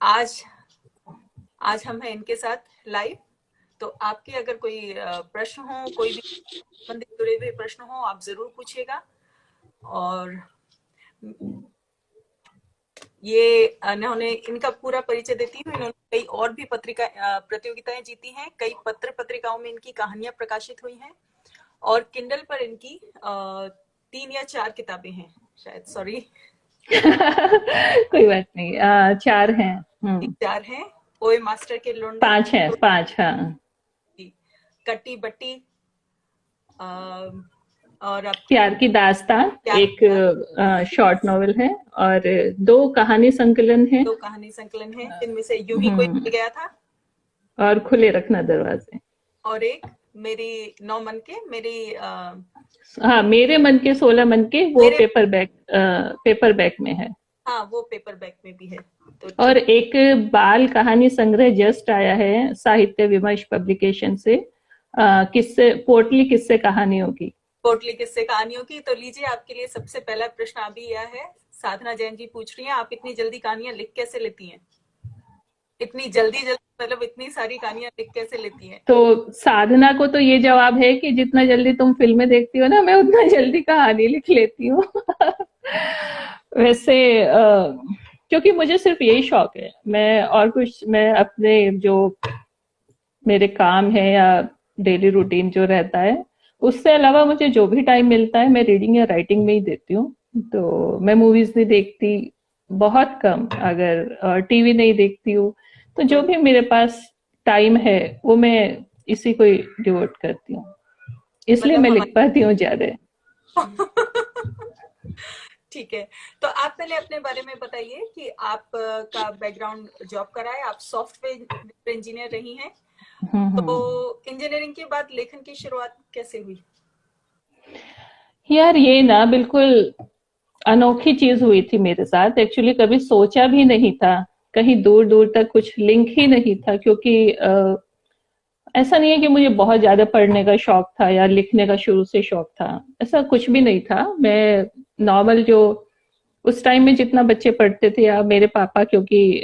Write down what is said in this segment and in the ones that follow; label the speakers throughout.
Speaker 1: आज आज हम हैं इनके साथ लाइव। तो आपके अगर कोई प्रश्न हो, कोई भी संबंधित जुड़े हुए प्रश्न हो, आप जरूर पूछिएगा। और ये इन्होंने, इनका पूरा परिचय देती हूँ। इन्होंने कई और भी पत्रिका प्रतियोगिताएं जीती हैं, कई पत्र पत्रिकाओं में इनकी कहानियां प्रकाशित हुई हैं, और किंडल पर इनकी 3 या 4 किताबें हैं शायद, सॉरी।
Speaker 2: कोई बात नहीं, 4 हैं।
Speaker 1: 4 हैं। ओए मास्टर के लोंडे,
Speaker 2: 5 हैं, 5, हाँ।
Speaker 1: कट्टी बट्टी, और आपकी
Speaker 2: प्यार की दास्तान
Speaker 1: प्यार
Speaker 2: एक शॉर्ट नॉवेल है, और 2 कहानी संकलन है।
Speaker 1: 2 कहानी संकलन है, जिनमें से यूं ही कोई
Speaker 2: हम्म।
Speaker 1: मिल गया था,
Speaker 2: और खुले रखना दरवाजे।
Speaker 1: और एक मेरी 9 मन के, मेरी
Speaker 2: हाँ, मेरे मन के 16 मन के, वो
Speaker 1: मेरे,
Speaker 2: पेपर बैक में है।
Speaker 1: हाँ वो पेपर बैक में भी है। तो
Speaker 2: और
Speaker 1: ठीक।
Speaker 2: एक बाल कहानी संग्रह जस्ट आया है साहित्य विमर्श पब्लिकेशन से, किस्से पोटली किस्से कहानियों की।
Speaker 1: पोटली किस्से कहानियों की। तो लीजिए, आपके लिए सबसे पहला प्रश्न अभी यह है। साधना जैन जी पूछ रही हैं, आप इतनी जल्दी कहानियां लिख कैसे लेती हैं? इतनी जल्दी जल्दी मतलब इतनी सारी कहानियां लिख कैसे लेती हैं?
Speaker 2: तो साधना को तो ये जवाब है कि जितना जल्दी तुम फिल्में देखती हो ना, मैं उतना जल्दी कहानी लिख लेती हूँ। वैसे क्योंकि मुझे सिर्फ यही शौक है, मैं और कुछ, मैं अपने जो मेरे काम है या डेली रूटीन जो रहता है, उससे अलावा मुझे जो भी टाइम मिलता है मैं रीडिंग या राइटिंग में ही देती हूँ। तो मैं मूवीज नहीं देखती, बहुत कम, अगर टीवी नहीं देखती हूँ। तो जो भी मेरे पास टाइम है वो मैं इसी को ही डिवोट करती हूँ, इसलिए
Speaker 1: मतलब
Speaker 2: मैं लिख
Speaker 1: हमारे
Speaker 2: पाती हूँ ज्यादा।
Speaker 1: ठीक है। तो आप पहले अपने बारे में बताइए कि आप का बैकग्राउंड जॉब का रहा है। आप सॉफ्टवेयर इंजीनियर रही हैं।
Speaker 2: हम्म।
Speaker 1: तो इंजीनियरिंग के बाद लेखन की शुरुआत कैसे हुई?
Speaker 2: यार ये ना बिल्कुल अनोखी चीज हुई थी मेरे साथ, एक्चुअली कभी सोचा भी नहीं था, कहीं दूर दूर तक कुछ लिंक ही नहीं था, क्योंकि ऐसा नहीं है कि मुझे बहुत ज्यादा पढ़ने का शौक था या लिखने का शुरू से शौक था, ऐसा कुछ भी नहीं था। मैं नॉर्मल जो उस टाइम में जितना बच्चे पढ़ते थे, या मेरे पापा क्योंकि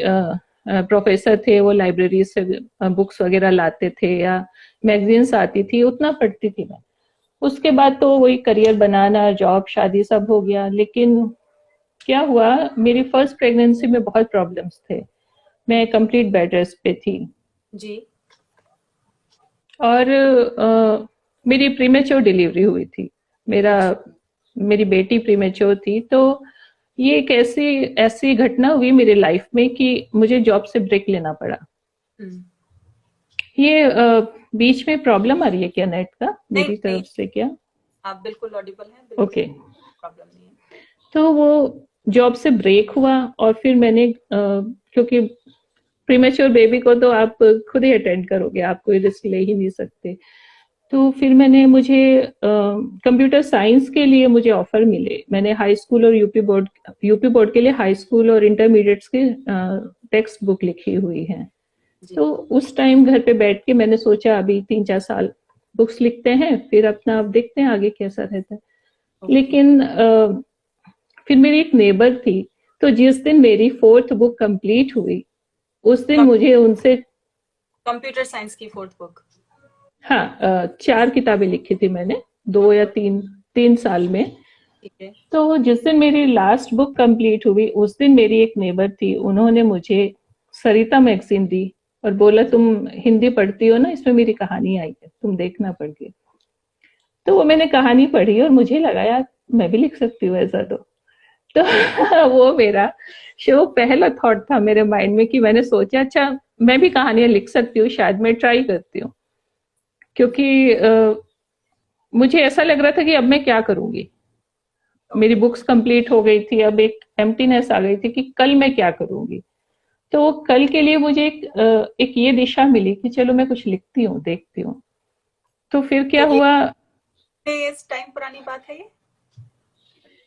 Speaker 2: प्रोफेसर थे, वो लाइब्रेरी से बुक्स वगैरह लाते थे, या मैगजीन्स आती थी, उतना पढ़ती थी मैं। उसके बाद तो वही करियर बनाना, जॉब, शादी सब हो गया। लेकिन क्या हुआ, मेरी फर्स्ट प्रेगनेंसी में बहुत प्रॉब्लम्स थे, मैं कंप्लीट बेड रेस्ट पे थी।
Speaker 1: जी।
Speaker 2: और मेरी प्रीमेच्योर डिलीवरी हुई थी, मेरा मेरी बेटी प्रीमेच्योर थी। तो ये एक ऐसी ऐसी घटना हुई मेरी लाइफ में कि मुझे जॉब से ब्रेक लेना पड़ा।
Speaker 1: हम्म।
Speaker 2: ये बीच में प्रॉब्लम आ रही है क्या नेट का
Speaker 1: नहीं
Speaker 2: मेरी
Speaker 1: नहीं,
Speaker 2: तरफ से क्या?
Speaker 1: आप बिल्कुल ऑडिबल हैं, बिल्कुल
Speaker 2: ओके।
Speaker 1: प्रॉब्लम नहीं है।
Speaker 2: तो वो जॉब से ब्रेक हुआ, और फिर मैंने क्योंकि प्रीमेच्योर बेबी को तो आप खुद ही अटेंड करोगे, आप कोई रिस्क ले ही नहीं सकते। तो फिर मुझे कंप्यूटर साइंस के लिए मुझे ऑफर मिले। मैंने हाई स्कूल और यूपी बोर्ड के लिए हाई स्कूल और इंटरमीडिएट्स के टेक्स्ट बुक लिखी हुई है।
Speaker 1: जी।
Speaker 2: तो उस टाइम घर पे बैठ के मैंने सोचा अभी 3-4 साल बुक्स लिखते हैं, फिर अपना अब देखते हैं आगे कैसा रहता है।
Speaker 1: ओके।
Speaker 2: लेकिन फिर मेरी एक नेबर थी, तो जिस दिन मेरी 4th बुक कंप्लीट हुई, उस दिन मुझे उनसे,
Speaker 1: कंप्यूटर साइंस की 4th बुक?
Speaker 2: हाँ, 4 किताबें लिखी थी मैंने, 2 या 3 साल में।
Speaker 1: ठीक है।
Speaker 2: तो जिस दिन मेरी लास्ट बुक कंप्लीट हुई, उस दिन मेरी एक नेबर थी, उन्होंने मुझे सरिता मैगजीन दी और बोला तुम हिंदी पढ़ती हो ना, इसमें मेरी कहानी आई है, तुम देखना पढ़ के। तो वो मैंने कहानी पढ़ी और मुझे लगा यार मैं भी लिख सकती हूँ ऐसा। तो वो मेरा शो पहला थॉट था मेरे माइंड में, कि मैंने सोचा अच्छा मैं भी कहानियां लिख सकती हूँ, शायद मैं ट्राई करती हूँ। क्योंकि मुझे ऐसा लग रहा था कि अब मैं क्या करूंगी, मेरी
Speaker 1: ओके।
Speaker 2: बुक्स कंप्लीट हो गई थी, अब एक एम्प्टीनेस आ गई थी कि कल मैं क्या करूंगी। तो वो कल के लिए मुझे एक ये दिशा मिली कि चलो मैं कुछ लिखती हूँ, देखती हूँ। तो फिर
Speaker 1: तो
Speaker 2: क्या हुआ,
Speaker 1: ये इस टाइम पुरानी बात है ये?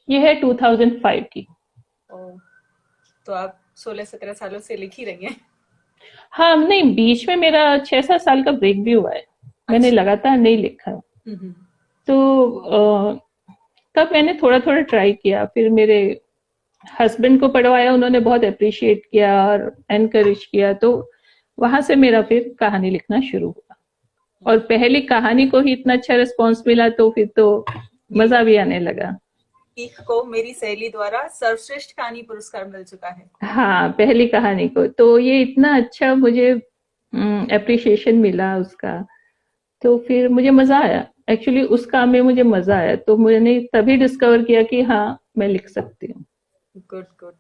Speaker 2: ये है 2005 की।
Speaker 1: ओ, तो आप 16-17 सालों से लिख ही रही हैं।
Speaker 2: हाँ, नहीं, बीच में मेरा 6-7 साल का ब्रेक भी हुआ है, मैंने
Speaker 1: अच्छा।
Speaker 2: लगातार नहीं लिखा है।
Speaker 1: हम्म।
Speaker 2: तो तब मैंने थोड़ा थोड़ा ट्राई किया, फिर मेरे हस्बैंड को पढ़वाया, उन्होंने बहुत अप्रिशिएट किया और एनकरेज किया, तो वहां से मेरा फिर कहानी लिखना शुरू हुआ। और पहली कहानी को ही इतना अच्छा रिस्पॉन्स मिला तो फिर तो मजा भी आने लगा।
Speaker 1: ईख को मेरी सहेली द्वारा सर्वश्रेष्ठ कहानी पुरस्कार मिल चुका है।
Speaker 2: हाँ, पहली कहानी को तो ये इतना अच्छा मुझे अप्रिशिएशन मिला उसका, तो फिर मुझे मजा आया। एक्चुअली उस काम में मुझे मजा आया, तो मैंने तभी डिस्कवर किया कि हाँ मैं लिख सकती हूँ।
Speaker 1: Good good.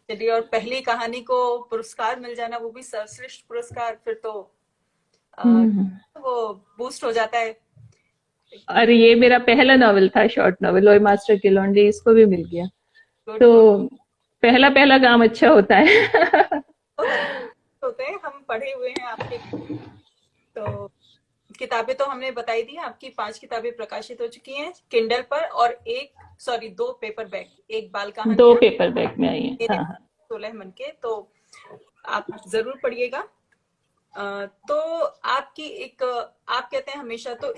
Speaker 1: चलिए, और पहली कहानी को पुरस्कार मिल जाना, वो भी सर्वश्रेष्ठ पुरस्कार, फिर तो वो बूस्ट हो जाता है।
Speaker 2: अरे ये मेरा पहला नॉवेल था, शॉर्ट नॉवेल, और मास्टर की लॉन्ड्री, इसको भी मिल गया। तो पहला पहला काम अच्छा होता है।
Speaker 1: होते हैं, हम पढ़े हुए हैं आपके। तो किताबें तो हमने बताई दी, आपकी 5 किताबें प्रकाशित हो चुकी हैं किंडल पर, और 2 पेपर बैग, एक बाल कहानी,
Speaker 2: 2 पेपर बैग में आई है। हाँ हाँ।
Speaker 1: 16 मन के, तो आप जरूर पढ़िएगा। तो आपकी एक, आप कहते हैं हमेशा तो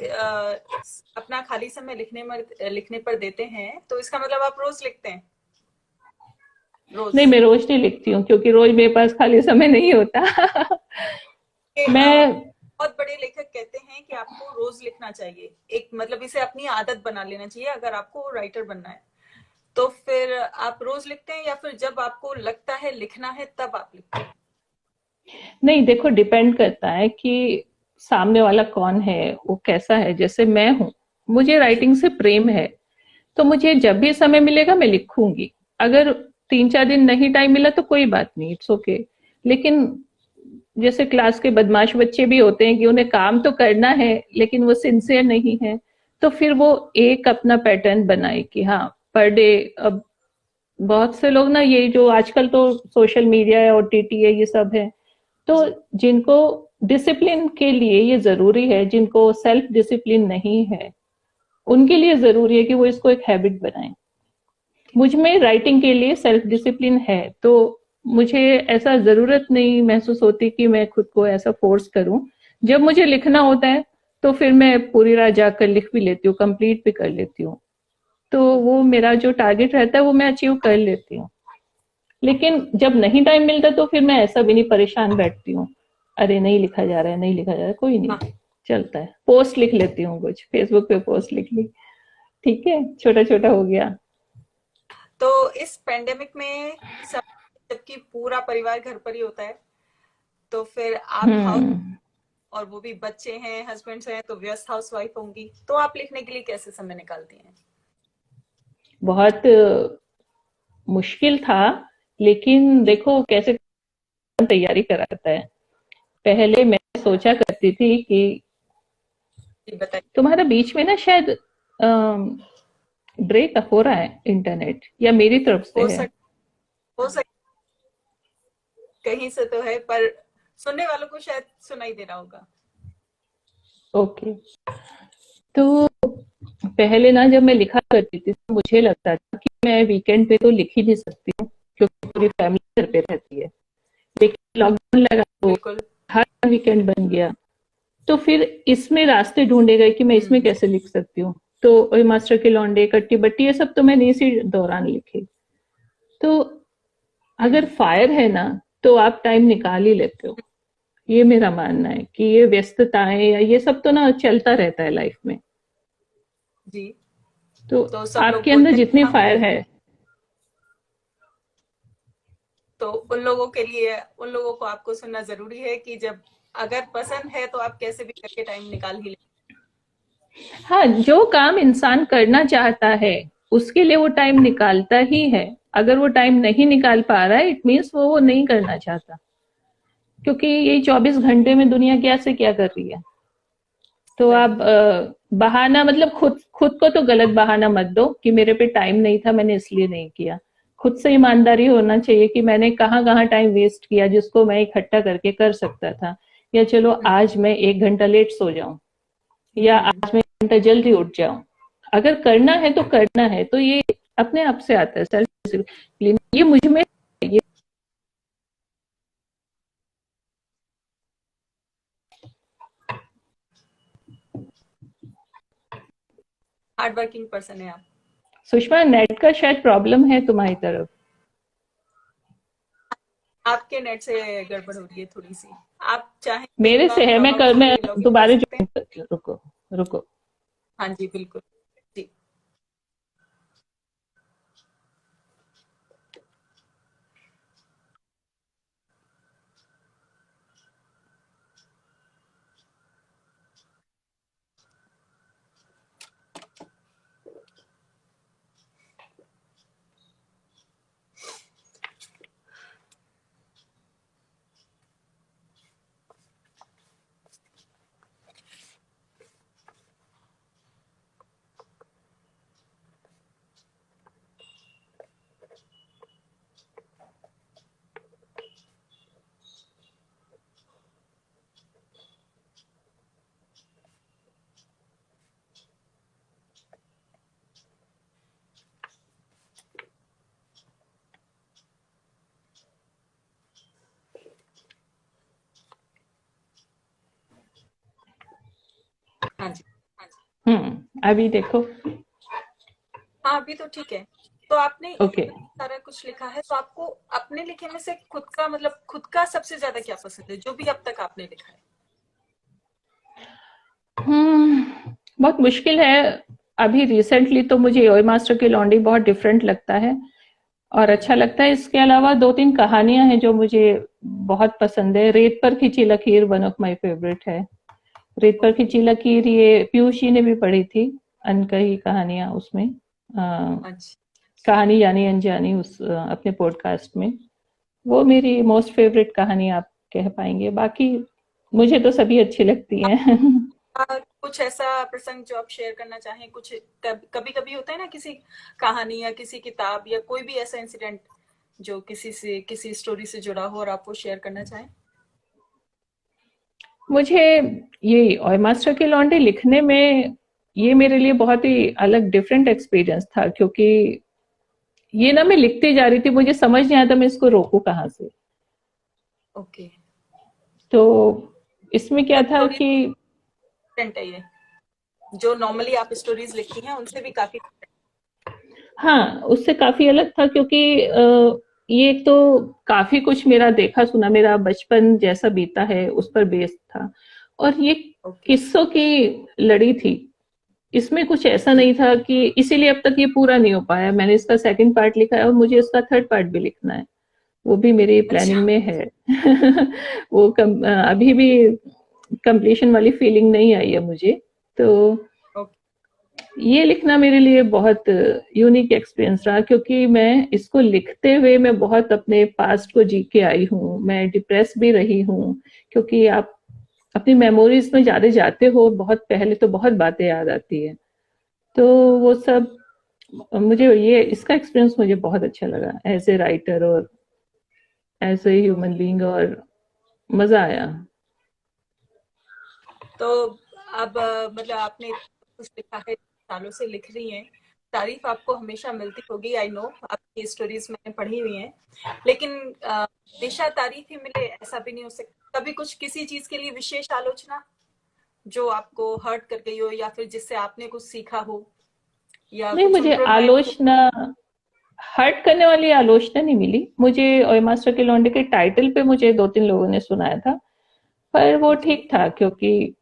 Speaker 1: अपना खाली समय लिखने पर देते हैं, तो इसका मतलब आप रोज लिखते हैं? रोज
Speaker 2: नहीं, मैं रोज नहीं लिखती हूँ, क्योंकि रोज मेरे पास खाली समय नहीं होता। मैं
Speaker 1: बहुत बड़े लेखक कहते हैं कि आपको रोज लिखना चाहिए, एक मतलब इसे अपनी आदत बना लेना चाहिए अगर आपको राइटर बनना है। तो फिर आप रोज लिखते हैं या फिर जब आपको लगता है लिखना है तब आप लिखते हैं?
Speaker 2: नहीं, देखो डिपेंड करता है कि सामने वाला कौन है, वो कैसा है। जैसे मैं हूँ, मुझे राइटिंग से प्रेम है, तो मुझे जब भी समय मिलेगा मैं लिखूंगी। अगर 3-4 दिन नहीं टाइम मिला तो कोई बात नहीं, इट्स ओके। लेकिन जैसे क्लास के बदमाश बच्चे भी होते हैं कि उन्हें काम तो करना है लेकिन वो सिंसियर नहीं है, तो फिर वो एक अपना पैटर्न बनाए कि हाँ पर डे। अब बहुत से लोग ना, ये जो आजकल तो सोशल मीडिया है, ओटीटी है, ये सब है, तो जिनको डिसिप्लिन के लिए ये जरूरी है, जिनको सेल्फ डिसिप्लिन नहीं है, उनके लिए जरूरी है कि वो इसको एक हैबिट बनाएं। मुझ में राइटिंग के लिए सेल्फ डिसिप्लिन है, तो मुझे ऐसा जरूरत नहीं महसूस होती कि मैं खुद को ऐसा फोर्स करूं। जब मुझे लिखना होता है तो फिर मैं पूरी रात जाकर लिख भी लेती हूँ, कंप्लीट भी कर लेती हूँ। तो वो मेरा जो टारगेट रहता है वो मैं अचीव कर लेती हूँ। लेकिन जब नहीं टाइम मिलता तो फिर मैं ऐसा भी नहीं परेशान बैठती हूँ, अरे नहीं लिखा जा रहा है, नहीं लिखा जा रहा है, कोई नहीं, चलता है। पोस्ट लिख लेती हूँ, कुछ फेसबुक पे पोस्ट लिख ली, ठीक है, छोटा छोटा हो गया।
Speaker 1: तो इस पेंडेमिक में सब, जबकि पूरा परिवार घर पर ही होता है, तो फिर आप हाउस, और वो भी बच्चे हैं, हस्बैंड हैं, तो व्यस्त हाउसवाइफ होंगी, तो आप लिखने के लिए कैसे समय निकालती हैं?
Speaker 2: बहुत मुश्किल था, लेकिन देखो कैसे तैयारी कराता है। पहले मैं सोचा करती थी कि तुम्हारा बीच में ना शायद ब्रेक हो रहा है इंटरनेट, या मेरी तरफ से
Speaker 1: हो
Speaker 2: है।
Speaker 1: हो सक कहीं से तो है, पर सुनने वालों को शायद सुनाई दे रहा होगा।
Speaker 2: ओके। तो पहले ना जब मैं लिखा करती थी तो मुझे लगता था कि मैं वीकेंड पे तो लिख ही नहीं सकती हूँ, क्योंकि पूरी फैमिली घर पे रहती है। लेकिन लॉकडाउन लगा तो हर वीकेंड बन गया, तो फिर इसमें रास्ते ढूंढे गए कि मैं इसमें कैसे लिख सकती हूँ। तो मास्टर की लौंडे, कट्टी बट्टी, ये सब तो मैंने इसी दौरान लिखे। तो अगर फायर है ना तो आप टाइम निकाल ही लेते हो। ये मेरा मानना है कि ये व्यस्तताएं या ये सब तो ना चलता रहता है लाइफ में।
Speaker 1: जी।
Speaker 2: तो
Speaker 1: सब लोग
Speaker 2: आपके अंदर
Speaker 1: बोलते
Speaker 2: जितनी
Speaker 1: हैं,
Speaker 2: फायर है,
Speaker 1: तो उन लोगों के लिए, उन लोगों को आपको सुनना जरूरी है कि जब अगर पसंद है तो आप कैसे भी करके टाइम निकाल ही ले।
Speaker 2: हाँ, जो काम इंसान करना चाहता है उसके लिए वो टाइम निकालता ही है। अगर वो टाइम नहीं निकाल पा रहा है, इट मीन्स वो नहीं करना चाहता। क्योंकि ये 24 घंटे में दुनिया क्या से क्या कर रही है। तो आप बहाना, मतलब खुद खुद को तो गलत बहाना मत दो कि मेरे पे टाइम नहीं था, मैंने इसलिए नहीं किया। खुद से ईमानदारी होना चाहिए कि मैंने कहाँ कहाँ टाइम वेस्ट किया जिसको मैं इकट्ठा करके कर सकता था। या चलो आज मैं 1 घंटा लेट सो जाऊं, या आज मैं 1 घंटा जल्दी उठ जाऊं। अगर करना है तो करना है, तो ये अपने आप से आता है, सेल्फ डिसिप्लिन। ये मुझ में, ये
Speaker 1: हार्ड वर्किंग पर्सन है आप।
Speaker 2: सुषमा, नेट का शायद प्रॉब्लम है तुम्हारी तरफ।
Speaker 1: आपके नेट से गड़बड़ हो रही है थोड़ी सी। आप चाहें तो एक
Speaker 2: मेरे से
Speaker 1: बार
Speaker 2: है,
Speaker 1: क्लब हाउस
Speaker 2: मैं
Speaker 1: से लॉगिन कर
Speaker 2: दोबारा
Speaker 1: सकते हैं।
Speaker 2: ज्वाइन करती हूँ, रुको रुको।
Speaker 1: हाँ जी बिल्कुल जी। हाँ जी।
Speaker 2: अभी देखो।
Speaker 1: हाँ अभी तो ठीक है। तो आपने
Speaker 2: ओके।
Speaker 1: इतना सारा कुछ लिखा है, तो आपको अपने लिखे में से खुद का मतलब खुद का सबसे ज्यादा क्या पसंद है जो भी अब तक आपने लिखा है?
Speaker 2: बहुत मुश्किल है। अभी रिसेंटली तो मुझे योय मास्टर की लॉन्ड्री बहुत डिफरेंट लगता है और अच्छा
Speaker 1: हम्म।
Speaker 2: लगता है। इसके अलावा दो तीन कहानियां हैं जो मुझे बहुत पसंद है। रेत पर खिंची लकीर वन ऑफ माय फेवरेट है। रेत पर
Speaker 1: ओके।
Speaker 2: खिंची लकीर ये पीयूष जी ने भी पढ़ी थी, अनकही कहानियां उसमें,
Speaker 1: अच्छा।
Speaker 2: कहानी यानी अनजानी, उस अपने पॉडकास्ट में। वो मेरी मोस्ट फेवरेट कहानी आप कह पाएंगे। बाकी मुझे तो सभी अच्छी लगती हैं।
Speaker 1: कुछ ऐसा प्रसंग जो आप शेयर करना चाहें, कुछ कभी कभी होता है ना किसी कहानी या किसी किताब या कोई भी ऐसा इंसिडेंट जो किसी से किसी स्टोरी से जुड़ा हो और आप वो शेयर करना चाहें?
Speaker 2: मुझे ये और मास्टर की लॉन्ड्री लिखने में ये मेरे लिए बहुत ही अलग डिफरेंट एक्सपीरियंस था, क्योंकि ये ना मैं लिखती जा रही थी, मुझे समझ नहीं आता मैं इसको रोकू कहाँ से।
Speaker 1: ओके।
Speaker 2: तो इसमें क्या था
Speaker 1: स्टोरी
Speaker 2: कि
Speaker 1: डिफरेंट है ये, जो नॉर्मली आप स्टोरीज लिखती हैं उनसे भी काफी।
Speaker 2: हाँ, उससे काफी अलग था, क्योंकि ये एक तो काफी कुछ मेरा देखा सुना, मेरा बचपन जैसा बीता है उस पर बेस्ड था। और ये
Speaker 1: ओके।
Speaker 2: किस्सों की लड़ी थी। इसमें कुछ ऐसा
Speaker 1: जी।
Speaker 2: नहीं था कि इसीलिए अब तक ये पूरा नहीं हो पाया। मैंने इसका सेकंड पार्ट लिखा है और मुझे इसका थर्ड पार्ट भी लिखना है। वो भी मेरी प्लानिंग
Speaker 1: अच्छा।
Speaker 2: में है। अभी भी कंप्लीशन वाली फीलिंग नहीं आई है मुझे। तो
Speaker 1: ओके।
Speaker 2: ये लिखना मेरे लिए बहुत यूनिक एक्सपीरियंस रहा, क्योंकि मैं इसको लिखते हुए मैं बहुत अपने पास्ट को जी के आई हूँ। मैं डिप्रेस भी रही हूँ, क्योंकि आप अपनी मेमोरीज में ज्यादा जाते हो, बहुत पहले तो बहुत बातें याद आती है। तो वो सब मुझे, ये इसका एक्सपीरियंस मुझे बहुत अच्छा लगा एज ए राइटर और as a human
Speaker 1: okay.
Speaker 2: Being, और मजा आया।
Speaker 1: तो अब मतलब आपने इतना कुछ लिखा है, सालों से लिख रही हैं, तारीफ आपको हमेशा मिलती होगी। आई नो, आपकी स्टोरीज मैंने पढ़ी हुई हैं, लेकिन हमेशा तारीफ ही मिले ऐसा भी नहीं हो सकता। कभी कुछ किसी चीज के लिए विशेष आलोचना जो आपको हर्ट कर गई हो, या फिर जिससे आपने कुछ सीखा हो, या
Speaker 2: नहीं,
Speaker 1: कुछ
Speaker 2: मुझे
Speaker 1: इम्प्रूवमेंट हो?
Speaker 2: आलोचना, हर्ट करने वाली आलोचना नहीं मिली मुझे। ओय मास्टर के लौंडे के टाइटल पे मुझे दो तीन लोगों ने सुनाया था, पर वो
Speaker 1: ओके।
Speaker 2: ठीक था, क्योंकि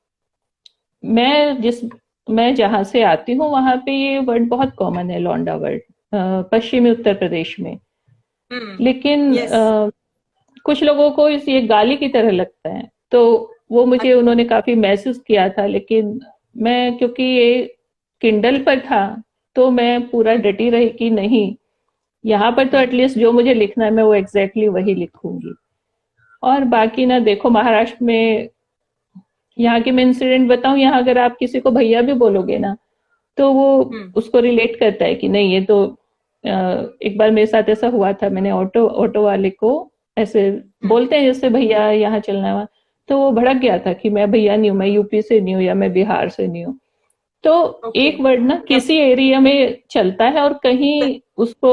Speaker 2: मैं जिस मैं जहां से आती हूँ वहां पे ये वर्ड बहुत कॉमन है, लौंडा वर्ड, पश्चिमी उत्तर प्रदेश में। लेकिन
Speaker 1: यस।
Speaker 2: कुछ लोगों को इस ये गाली की तरह लगता है, तो वो मुझे
Speaker 1: अच्छा।
Speaker 2: उन्होंने काफी मैसेज किया था। लेकिन मैं, क्योंकि ये किंडल पर था, तो मैं पूरा डटी रही कि नहीं, यहाँ पर तो एटलीस्ट जो मुझे लिखना है मैं वो एग्जैक्टली वही लिखूंगी। और बाकी ना देखो, महाराष्ट्र में यहाँ के मैं इंसिडेंट बताऊं, यहाँ अगर आप किसी को भैया भी बोलोगे ना, तो वो उसको रिलेट करता है कि नहीं ये तो एक बार मेरे साथ ऐसा हुआ था। मैंने ऑटो ऑटो वाले को ऐसे बोलते हैं जैसे भैया यहाँ चलना है वहाँ, तो वो भड़क गया था कि मैं भैया नहीं हूँ, मैं यूपी से नहीं हूँ या मैं बिहार से नहीं हूँ। तो
Speaker 1: ओके।
Speaker 2: एक वर्ड ना
Speaker 1: तब
Speaker 2: किसी एरिया में चलता है और कहीं उसको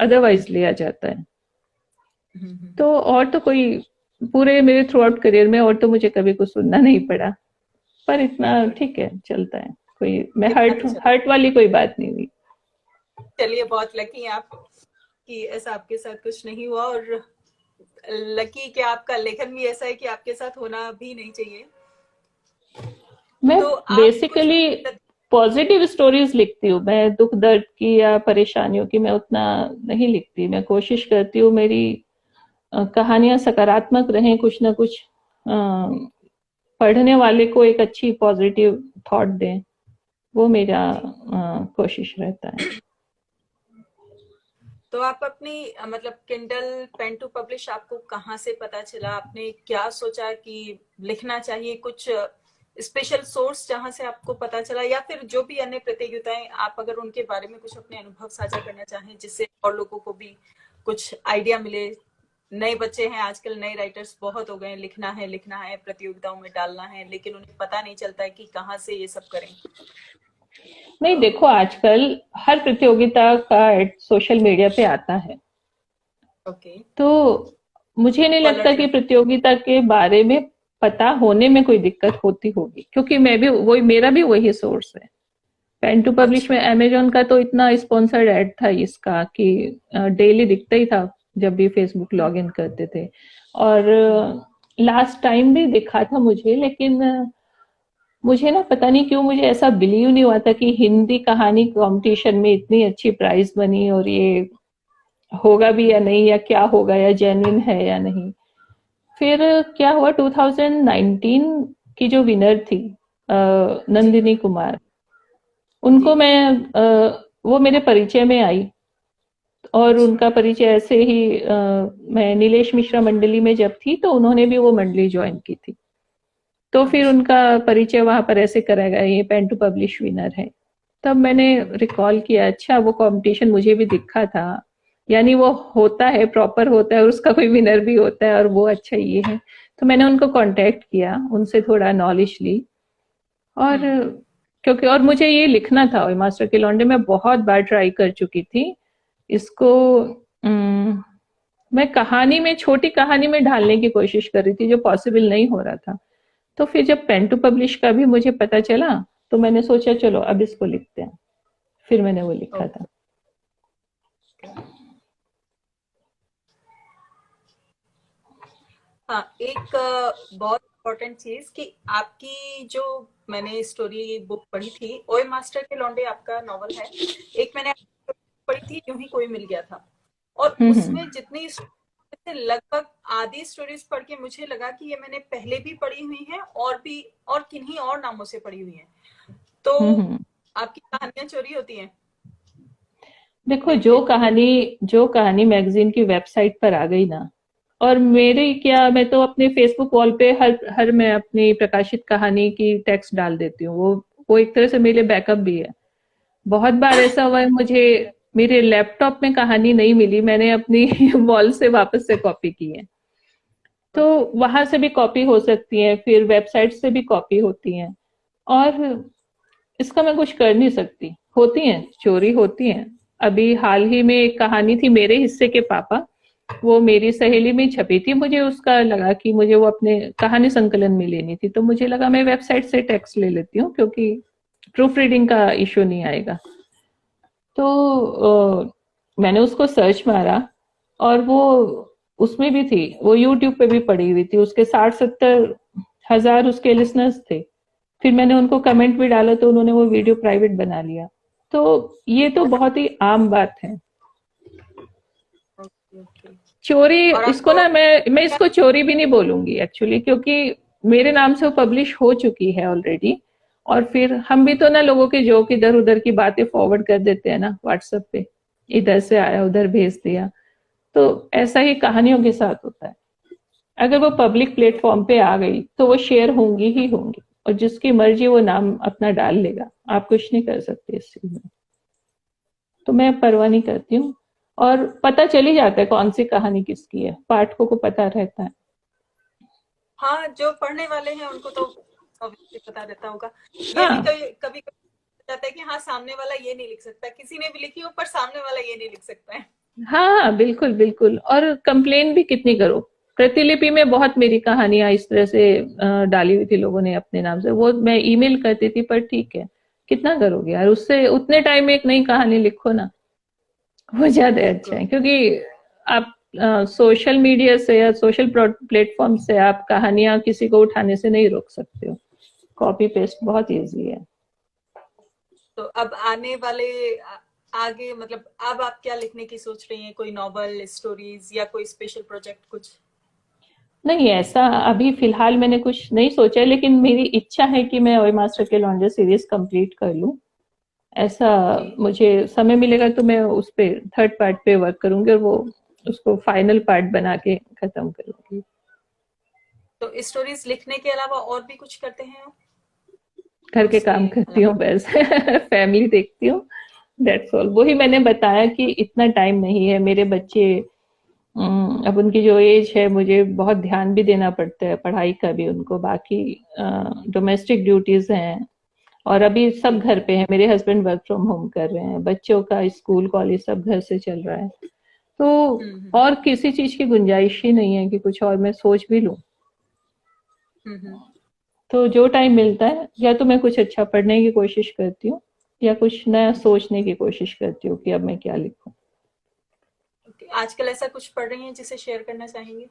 Speaker 2: अदरवाइज लिया जाता है। तो और तो कोई, पूरे मेरे थ्रू आउट करियर में और तो मुझे कभी कुछ सुनना नहीं पड़ा। पर इतना ठीक है, चलता है। कोई मैं
Speaker 1: इतना
Speaker 2: हर्ट
Speaker 1: तो चल।
Speaker 2: हर्ट वाली कोई बात नहीं हुई।
Speaker 1: चलिए बहुत लकी हैं आप कि ऐसा आपके साथ कुछ नहीं हुआ। और लकी कि आपका लेखन भी ऐसा है कि आपके साथ होना भी नहीं चाहिए।
Speaker 2: मैं
Speaker 1: तो आप कुछ
Speaker 2: बेसिकली पॉजिटिव स्टोरीज लिखती हूँ। मैं दुख दर्द की या परेशानियों की मैं उतना नहीं लिखती। मैं कोशिश करती हूँ मेरी कहानियां सकारात्मक रहें, कुछ ना कुछ पढ़ने वाले को एक अच्छी पॉजिटिव थॉट दें। वो मेरा
Speaker 1: जी,
Speaker 2: कोशिश रहता है।
Speaker 1: तो आप अपनी मतलब किंडल पेन टू पब्लिश आपको कहाँ से पता चला? आपने क्या सोचा कि लिखना चाहिए? कुछ स्पेशल सोर्स जहां से आपको पता चला, या फिर जो भी अन्य प्रतियोगिताएं, आप अगर उनके बारे में कुछ अपने अनुभव साझा करना चाहें जिससे और लोगों को भी कुछ आइडिया मिले। नए बच्चे हैं आजकल, नए राइटर्स बहुत हो गए हैं, लिखना है, प्रतियोगिताओं में डालना है, लेकिन उन्हें पता नहीं चलता है कि कहाँ से ये सब करें।
Speaker 2: नहीं, देखो आजकल हर प्रतियोगिता का एड सोशल मीडिया पे आता है।
Speaker 1: ओके।
Speaker 2: तो मुझे नहीं
Speaker 1: तो
Speaker 2: लगता
Speaker 1: अलर्ट
Speaker 2: कि
Speaker 1: रहे।
Speaker 2: प्रतियोगिता के बारे में पता होने में कोई दिक्कत होती होगी, क्योंकि मैं भी वही, मेरा भी वही सोर्स है। पेन टू पब्लिश में
Speaker 1: अच्छा।
Speaker 2: अमेजोन का तो इतना स्पॉन्सर्ड एड था इसका कि डेली दिखता ही था जब भी फेसबुक
Speaker 1: हम्म,
Speaker 2: लॉग इन करते थे। और
Speaker 1: हम्म,
Speaker 2: लास्ट टाइम भी दिखा था मुझे, लेकिन मुझे ना पता नहीं क्यों मुझे ऐसा बिलीव नहीं हुआ था कि हिंदी कहानी कंपटीशन में इतनी अच्छी प्राइज बनी और ये होगा भी या नहीं, या क्या होगा, या जेन्युइन है या नहीं। फिर क्या हुआ, 2019 की जो विनर थी
Speaker 1: जी,
Speaker 2: नंदिनी कुमार,
Speaker 1: जी।
Speaker 2: उनको मैं वो मेरे परिचय में आई। और
Speaker 1: अच्छा।
Speaker 2: उनका परिचय ऐसे ही मैं नीलेश मिश्रा मंडली में जब थी तो उन्होंने भी वो मंडली ज्वाइन की थी। तो फिर
Speaker 1: अच्छा।
Speaker 2: उनका परिचय वहां पर ऐसे कराया गया, ये पेन टू पब्लिश विनर है। तब मैंने रिकॉल किया, अच्छा वो कंपटीशन मुझे भी दिखा था, यानी वो होता है, प्रॉपर होता है और उसका कोई विनर भी होता है, और वो अच्छा ये है। तो मैंने उनको कांटेक्ट किया, उनसे थोड़ा नॉलेज ली। और
Speaker 1: हम्म।
Speaker 2: क्योंकि और मुझे ये लिखना था, और मास्टर के लौंडे मैं बहुत बार ट्राई कर चुकी थी इसको। मैं कहानी में, छोटी कहानी में ढालने की कोशिश कर रही थी, जो पॉसिबल नहीं हो रहा था। तो फिर जब पेन टू पब्लिश का भी मुझे पता चला तो मैंने सोचा चलो अब इसको लिखते हैं। फिर मैंने वो लिखा था।
Speaker 1: ओके। हाँ, एक बहुत इम्पोर्टेंट चीज कि आपकी जो, मैंने स्टोरी बुक पढ़ी थी, ओए मास्टर के लौंडे आपका नॉवल है। एक मैंने पढ़ी थी, यूं ही कोई मिल गया था, और
Speaker 2: हम्म।
Speaker 1: उसमें जितनी से लगभग आधी स्टोरीज पढ़ के मुझे लगा कि ये मैंने पहले भी पढ़ी हुई है, और भी, और किन्हीं और नामों से पढ़ी हुई है। तो
Speaker 2: हम्म।
Speaker 1: आपकी कहानियां चोरी होती हैं
Speaker 2: देखो,
Speaker 1: लिख
Speaker 2: जो
Speaker 1: लिख के?
Speaker 2: कहानी जो कहानी मैगजीन की वेबसाइट पर आ गई ना, और मेरी क्या, मैं तो अपने फेसबुक वॉल पे हर हर मैं अपनी प्रकाशित कहानी की टेक्स्ट डाल देती हूँ। वो एक तरह से मेरे बैकअप भी है। बहुत बार ऐसा हुआ है मुझे, मेरे लैपटॉप में कहानी नहीं मिली, मैंने अपनी वॉल से वापस से कॉपी की है। तो
Speaker 1: ओके।
Speaker 2: वहां से भी कॉपी हो सकती है, फिर वेबसाइट से भी कॉपी होती है। और इसका मैं कुछ कर नहीं सकती, होती हैं, चोरी होती हैं। अभी हाल ही में एक कहानी थी, मेरे हिस्से के पापा, वो मेरी सहेली में छपी थी। मुझे उसका लगा कि मुझे वो अपने कहानी संकलन में लेनी थी, तो मुझे लगा मैं वेबसाइट से टेक्स्ट ले लेती हूँ, क्योंकि प्रूफ रीडिंग का इश्यू नहीं आएगा। तो मैंने उसको सर्च मारा, और वो उसमें भी थी, वो यूट्यूब पे भी पड़ी हुई थी, उसके 60-70 हजार उसके लिसनर्स थे। फिर मैंने उनको कमेंट भी डाला तो उन्होंने वो वीडियो प्राइवेट बना लिया। तो ये तो बहुत ही आम बात है।
Speaker 1: ओके। ओके।
Speaker 2: चोरी,
Speaker 1: और
Speaker 2: इसको
Speaker 1: आपको
Speaker 2: ना मैं इसको चोरी भी नहीं बोलूंगी एक्चुअली, क्योंकि मेरे नाम से वो पब्लिश हो चुकी है ऑलरेडी। और फिर हम भी तो ना लोगों के जोक इधर उधर की बातें फॉरवर्ड कर देते हैं ना व्हाट्सएप पे, इधर से आया उधर भेज दिया। तो ऐसा ही कहानियों के साथ होता है। अगर वो पब्लिक प्लेटफॉर्म पे आ गई तो वो शेयर होंगी ही होंगी, और जिसकी मर्जी वो नाम अपना डाल लेगा, आप कुछ नहीं कर सकते इस चीज में। तो मैं परवाह नहीं करती हूँ। और पता चल ही जाता है कौन सी कहानी किसकी है, पाठकों को पता रहता है।
Speaker 1: हाँ, जो पढ़ने वाले हैं उनको तो ऑब्वियसली पता रहता होगा। ये भी
Speaker 2: हाँ,
Speaker 1: कभी कभी जाता है कि हाँ, सामने वाला ये नहीं लिख सकता, किसी ने भी लिखी हो पर सामने वाला ये नहीं लिख सकता है।
Speaker 2: हाँ, हाँ, बिल्कुल बिल्कुल। और कंप्लेन भी कितनी करो। प्रतिलिपि में बहुत मेरी कहानियां इस तरह से डाली हुई थी लोगों ने अपने नाम से, वो मैं ईमेल करती थी, पर ठीक है, कितना करोगे यार, उससे उतने टाइम में एक नई कहानी लिखो ना, वो ज्यादा अच्छा
Speaker 1: बिल्कुल।
Speaker 2: है। क्योंकि आप सोशल मीडिया से या सोशल प्लेटफॉर्म से आप कहानियां किसी को उठाने से नहीं रोक सकते हो। कॉपी पेस्ट बहुत इजी है।
Speaker 1: तो अब आने वाले आगे मतलब अब आप क्या लिखने की सोच रही हैं? कोई नॉवल, स्टोरीज या कोई स्पेशल प्रोजेक्ट कुछ?
Speaker 2: नहीं, ऐसा अभी फिलहाल मैंने कुछ नहीं सोचा है, लेकिन मेरी इच्छा है कि मैं ओए मास्टर के लॉन्ड्री सीरीज कंप्लीट कर लूं। ऐसा
Speaker 1: जी।
Speaker 2: मुझे समय मिलेगा तो मैं उस पे थर्ड पार्ट पे वर्क करूंगी और वो उसको फाइनल पार्ट बना के खत्म करूंगी।
Speaker 1: तो स्टोरीज लिखने के अलावा और भी कुछ करते हैं आप?
Speaker 2: घर के
Speaker 1: उसके
Speaker 2: काम करती हूँ
Speaker 1: अलावा?
Speaker 2: बस। फैमिली देखती हूँ, दैट्स ऑल। वही मैंने बताया कि इतना टाइम नहीं है। मेरे बच्चे अब उनकी जो एज है, मुझे बहुत ध्यान भी देना पड़ता है पढ़ाई का भी, उनको बाकी डोमेस्टिक ड्यूटीज हैं। और अभी सब
Speaker 1: जी।
Speaker 2: घर पे हैं, मेरे हस्बैंड वर्क फ्रॉम होम कर रहे हैं, बच्चों का स्कूल कॉलेज सब घर से चल रहा है। तो
Speaker 1: हम्म।
Speaker 2: और किसी चीज की गुंजाइश ही नहीं है कि कुछ और मैं सोच भी लूं।
Speaker 1: हम्म।
Speaker 2: तो जो टाइम मिलता है, या तो मैं कुछ अच्छा पढ़ने की कोशिश करती हूँ या कुछ नया सोचने की कोशिश करती हूँ कि अब मैं क्या लिखूं।
Speaker 1: ओके, आजकल ऐसा कुछ पढ़ रही हैं जिसे शेयर करना चाहेंगे?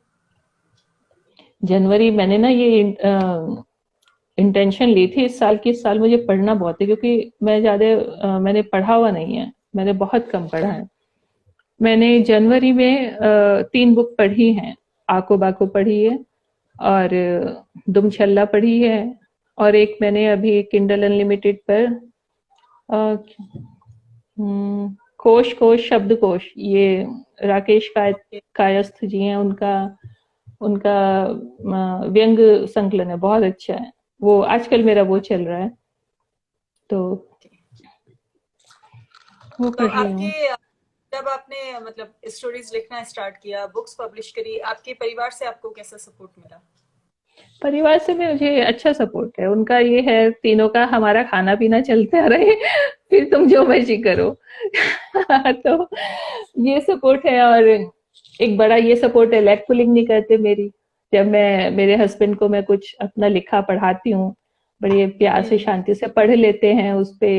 Speaker 2: जनवरी मैंने ना ये इंटेंशन ली थी इस साल की, इस साल मुझे पढ़ना बहुत है, क्योंकि मैं ज्यादा मैंने पढ़ा हुआ नहीं है, मैंने बहुत कम पढ़ा
Speaker 1: हम्म।
Speaker 2: है। मैंने जनवरी में 3 बुक पढ़ी हैं। आको बाको पढ़ी है, और दुम छल्ला पढ़ी है, और एक मैंने अभी किंडल अनलिमिटेड पर अ, कोश कोश शब्दकोश, ये राकेश
Speaker 1: ओके।
Speaker 2: कायस्थ जी हैं, उनका उनका व्यंग संकलन है, बहुत अच्छा है वो। आजकल मेरा वो चल रहा है, तो वो
Speaker 1: तो
Speaker 2: पढ़ रही हूँ।
Speaker 1: आपके जब आपने मतलब स्टोरीज लिखना स्टार्ट किया, बुक्स पब्लिश करी, आपके परिवार से आपको कैसा सपोर्ट मिला?
Speaker 2: परिवार से भी मुझे अच्छा सपोर्ट है। उनका ये है, तीनों का हमारा खाना पीना चलते रहे, फिर तुम जो मर्जी करो। तो ये सपोर्ट है। और एक बड़ा ये सपोर्ट है, लैग पुलिंग नहीं करते मेरी। जब मैं मेरे हस्बैंड को मैं कुछ अपना लिखा पढ़ाती हूँ, बड़े प्यार से
Speaker 1: हम्म।
Speaker 2: शांति से पढ़ लेते हैं उस पे।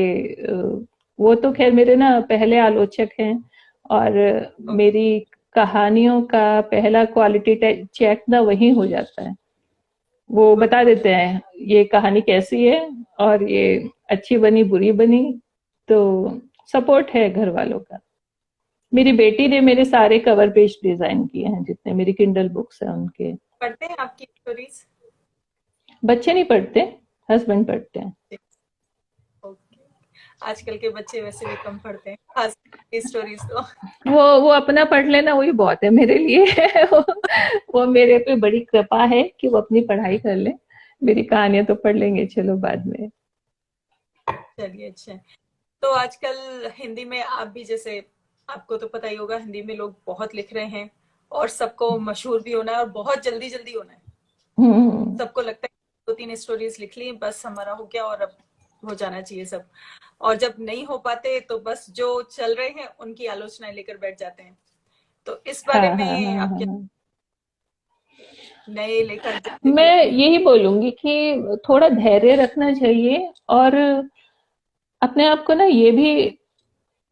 Speaker 2: वो तो खैर मेरे ना पहले आलोचक हैं, और
Speaker 1: ओके।
Speaker 2: मेरी कहानियों का पहला क्वालिटी चेक ना वही हो जाता है। वो
Speaker 1: गुड
Speaker 2: बता
Speaker 1: गुड।
Speaker 2: देते हैं ये कहानी कैसी है, और ये अच्छी बनी बुरी बनी। तो सपोर्ट है घर वालों का। मेरी बेटी ने मेरे सारे कवर पेज डिजाइन किए हैं, जितने मेरी किंडल बुक्स हैं उनके।
Speaker 1: पढ़ते हैं आपकी स्टोरीज?
Speaker 2: बच्चे नहीं पढ़ते, हस्बैंड पढ़ते हैं।
Speaker 1: ओके। आजकल के बच्चे वैसे भी कम पढ़ते हैं, खास स्टोरीज तो।
Speaker 2: वो अपना पढ़ लेना वही बहुत है मेरे लिए। वो मेरे पे बड़ी कृपा है कि वो अपनी पढ़ाई कर ले। मेरी कहानियां तो पढ़ लेंगे चलो बाद में।
Speaker 1: चलिए, अच्छा है। तो आजकल हिंदी में आप भी जैसे, आपको तो पता ही होगा, हिंदी में लोग बहुत लिख रहे हैं और सबको मशहूर भी होना है और बहुत जल्दी जल्दी होना है।
Speaker 2: हम्म।
Speaker 1: सबको लगता है 2-3 स्टोरीज लिख ली बस हमारा हो गया और अब हो जाना चाहिए सब। और जब नहीं हो पाते तो बस जो चल रहे हैं उनकी आलोचनाएं लेकर बैठ जाते हैं। तो इस
Speaker 2: हाँ
Speaker 1: बारे
Speaker 2: हाँ
Speaker 1: में
Speaker 2: हाँ
Speaker 1: आप क्या,
Speaker 2: हाँ।
Speaker 1: नए लेखक जैसे भी
Speaker 2: मैं
Speaker 1: होते हैं?
Speaker 2: यही बोलूंगी कि थोड़ा धैर्य रखना चाहिए, और अपने आप को ना ये भी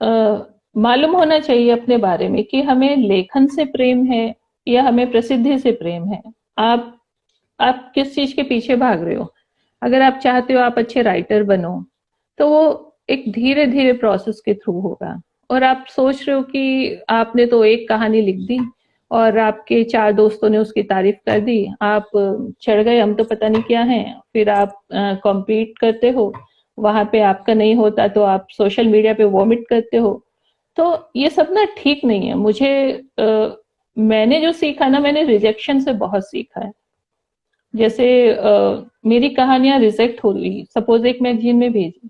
Speaker 2: अ, मालूम होना चाहिए अपने बारे में कि हमें लेखन से प्रेम है या हमें प्रसिद्धि से प्रेम है। आप आप किस चीज के पीछे भाग रहे हो? अगर आप चाहते हो आप अच्छे राइटर बनो, तो वो एक धीरे धीरे प्रोसेस के थ्रू होगा। और आप सोच रहे हो कि आपने तो एक कहानी लिख दी और आपके 4 दोस्तों ने उसकी तारीफ कर दी, आप चढ़ गए हम तो पता नहीं क्या है, फिर आप कॉम्पीट करते हो, वहां पे आपका नहीं होता तो आप सोशल मीडिया पे वॉमिट करते हो। तो ये सब ना ठीक नहीं है। मैंने जो सीखा ना, मैंने रिजेक्शन से बहुत सीखा है। जैसे मेरी कहानियां रिजेक्ट हो गई, सपोज एक मैगजीन में भेजी,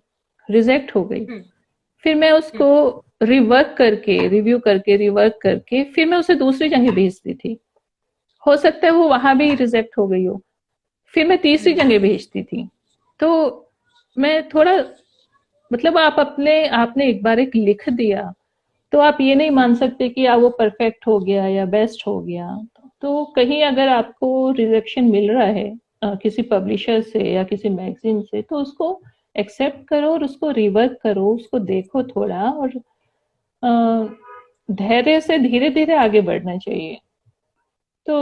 Speaker 2: रिजेक्ट हो गई,
Speaker 1: हम्म।
Speaker 2: फिर मैं
Speaker 1: हम्म।
Speaker 2: उसको रिवर्क करके, रिव्यू करके, रिवर्क करके, फिर मैं उसे दूसरी जगह भेजती थी। हो सकता है वो वहां भी रिजेक्ट हो गई हो, फिर मैं तीसरी
Speaker 1: हम्म।
Speaker 2: जगह भेजती थी। तो मैं थोड़ा, मतलब आप अपने आपने एक बार एक लिख दिया तो आप ये नहीं मान सकते कि वो परफेक्ट हो गया या बेस्ट हो गया। तो कहीं अगर आपको रिजेक्शन मिल रहा है किसी पब्लिशर से या किसी मैगजीन से, तो उसको एक्सेप्ट करो और उसको रिवर्क करो, उसको देखो थोड़ा, और धैर्य से धीरे धीरे आगे बढ़ना चाहिए। तो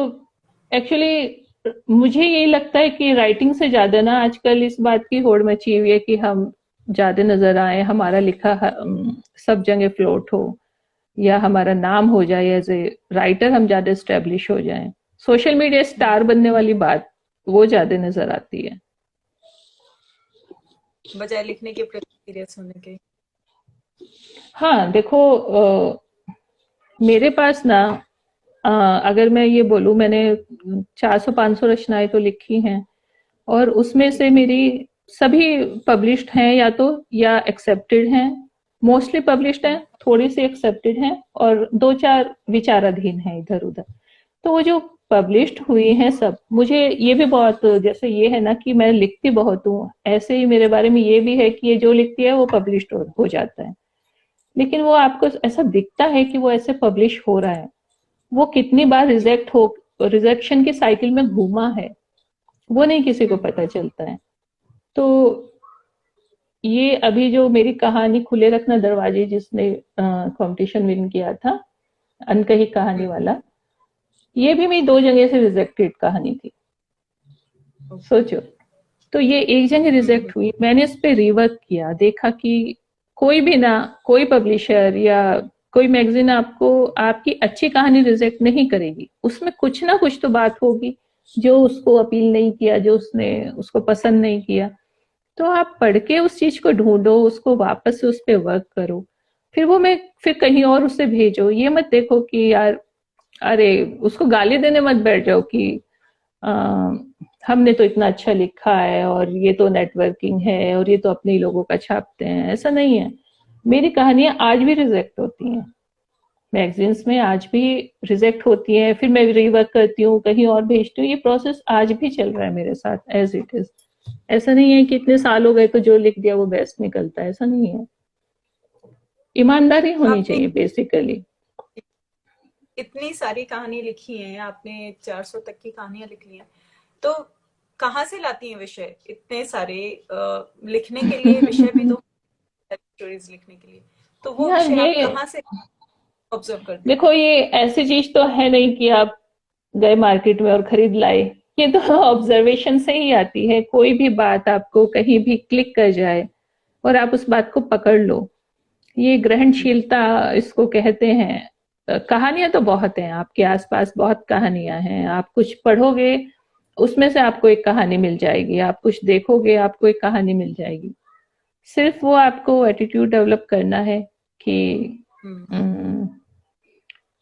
Speaker 2: एक्चुअली मुझे यही लगता है कि राइटिंग से ज्यादा ना आजकल इस बात की होड़ मची हुई है कि हम ज्यादा नजर आए, हमारा लिखा सब जगह फ्लोट हो, या हमारा नाम हो जाए एज ए राइटर, हम ज्यादा स्टेब्लिश हो जाएं। सोशल मीडिया स्टार बनने वाली बात वो ज्यादा नजर आती है
Speaker 1: बजाय लिखने के प्रति सीरियस होने के।
Speaker 2: हाँ देखो, मेरे पास ना अगर मैं ये बोलूं, मैंने 400-500 रचनाएं तो लिखी हैं, और उसमें से मेरी सभी पब्लिश्ड हैं, या एक्सेप्टेड हैं। मोस्टली पब्लिश्ड हैं, थोड़ी सी एक्सेप्टेड हैं, और 2-4 विचाराधीन हैं इधर उधर। तो वो जो पब्लिश्ड हुई हैं सब, मुझे ये भी बहुत, जैसे ये है ना कि मैं लिखती बहुत हूँ, ऐसे ही मेरे बारे में ये भी है कि ये जो लिखती है वो पब्लिश्ड हो जाता है। लेकिन वो आपको ऐसा दिखता है कि वो ऐसे पब्लिश हो रहा है, वो कितनी बार रिजेक्शन की साइकिल में घूमा है, वो नहीं किसी को पता चलता है। तो ये अभी जो मेरी कहानी खुले रखना दरवाजे, जिसने कंपटीशन विन किया था, अनकही कहानी वाला, ये भी मेरी 2 जगह से रिजेक्टेड कहानी थी, सोचो। तो ये एक जगह रिजेक्ट हुई, मैंने इस पे रिवर्क किया, देखा कि कोई भी ना, कोई पब्लिशर या कोई मैगजीन आपको आपकी अच्छी कहानी रिजेक्ट नहीं करेगी, उसमें कुछ ना कुछ तो बात होगी जो उसको अपील नहीं किया, जो उसने उसको पसंद नहीं किया। तो आप पढ़ के उस चीज को ढूंढो, उसको वापस से उस पर वर्क करो, फिर कहीं और उसे भेजो। ये मत देखो कि यार, अरे उसको गाली देने मत बैठ जाओ कि आ, हमने तो इतना अच्छा लिखा है और ये तो नेटवर्किंग है और ये तो अपने ही लोगों का छापते हैं। ऐसा नहीं है, मेरी कहानियां आज भी रिजेक्ट होती हैं, मैगजीन्स में आज भी रिजेक्ट होती हैं, फिर मैं रीवर्क करती हूँ, कहीं और भेजती हूँ। ये प्रोसेस आज भी चल रहा है मेरे साथ एज इट इज। ऐसा नहीं है कि इतने साल हो गए तो जो लिख दिया वो बेस्ट निकलता है, ऐसा नहीं है। ईमानदारी होनी
Speaker 1: आपने
Speaker 2: चाहिए बेसिकली।
Speaker 1: इतनी सारी कहानी लिखी है, आपने 400 तक की कहानियां लिख ली हैं, तो कहाँ से लाती हैं विषय इतने सारे? लिखने के लिए विषय भी तो, स्टोरीज लिखने के लिए, तो वो
Speaker 2: यार
Speaker 1: विषय
Speaker 2: ये
Speaker 1: आप कहाँ से ऑब्जर्व करते हैं?
Speaker 2: देखो, ये ऐसी चीज तो है नहीं कि आप गए मार्केट में और खरीद लाए, ये तो ऑब्जर्वेशन से ही आती है। कोई भी बात आपको कहीं भी क्लिक कर जाए और आप उस बात को पकड़ लो, ये ग्रहणशीलता इसको कहते हैं। कहानियां तो बहुत हैं, आपके आसपास बहुत कहानियां हैं, आप कुछ पढ़ोगे उसमें से आपको एक कहानी मिल जाएगी, आप कुछ देखोगे आपको एक कहानी मिल जाएगी। सिर्फ वो आपको एटीट्यूड डेवलप करना है कि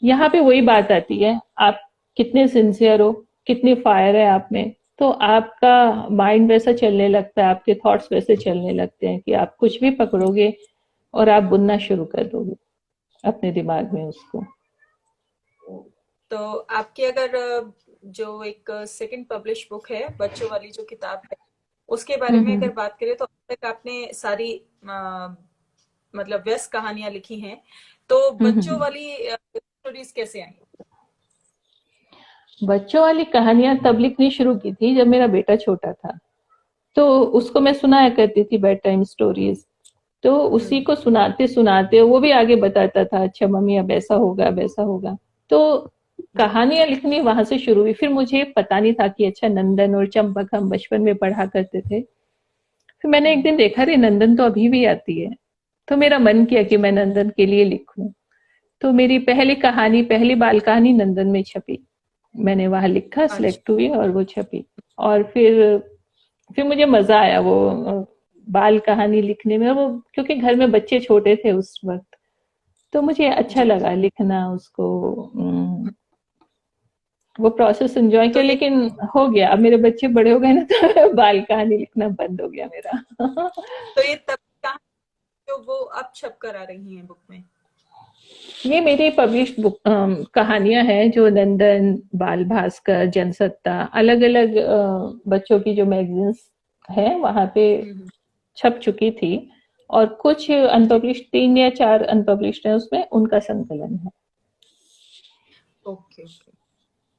Speaker 2: यहाँ पे वही बात आती है, आप कितने सिंसियर हो, कितनी फायर है आप में। तो आपका माइंड वैसा चलने लगता है, आपके थॉट्स वैसे चलने लगते हैं कि आप कुछ भी पकड़ोगे और आप बुनना शुरू कर दोगे अपने दिमाग में उसको।
Speaker 1: तो आपकी अगर जो एक सेकंड पब्लिश बुक है, बच्चों वाली जो किताब है, उसके बारे में अगर बात करें, तो अब तक आपने सारी मतलब व्यस्त कहानियां लिखी हैं, तो बच्चों वाली स्टोरीज कैसे आई?
Speaker 2: बच्चों वाली कहानियां तब लिखनी शुरू की थी जब मेरा बेटा छोटा था, तो उसको मैं सुनाया करती थी बेड टाइम स्टोरीज। तो उसी को सुनाते सुनाते वो भी आगे बताता था, अच्छा मम्मी अब ऐसा होगा वैसा होगा। तो कहानियां लिखनी वहां से शुरू हुई। फिर मुझे पता नहीं था कि अच्छा नंदन और चंपक हम बचपन में पढ़ा करते थे। फिर मैंने एक दिन देखा, रे नंदन तो अभी भी आती है, तो मेरा मन किया कि मैं नंदन के लिए लिखूं। तो मेरी पहली कहानी, पहली बाल कहानी नंदन में छपी, मैंने वहां लिखा,
Speaker 1: अच्छा।
Speaker 2: सिलेक्ट हुई और वो छपी। और फिर मुझे मजा आया वो बाल कहानी लिखने में। और वो क्योंकि घर में बच्चे छोटे थे उस वक्त, तो मुझे अच्छा
Speaker 1: जी।
Speaker 2: लगा लिखना उसको, वो प्रोसेस एंजॉय
Speaker 1: तो
Speaker 2: किया।
Speaker 1: ये
Speaker 2: लेकिन हो गया, अब मेरे बच्चे बड़े हो गए ना, तो बाल कहानी लिखना बंद हो गया मेरा।
Speaker 1: तो ये तब कहानी जो वो अब छप कर आ रही हैं बुक में?
Speaker 2: ये मेरी पब्लिश्ड बुक कहानियां हैं, जो नंदन, बाल भास्कर, जनसत्ता, अलग अलग बच्चों की जो मैगजीन्स है वहां पे छप चुकी थी। और कुछ अनपब्लिश्ड, 3 या 4 अनपब्लिश्ड है उसमें, उनका संकलन है।
Speaker 1: Okay okay.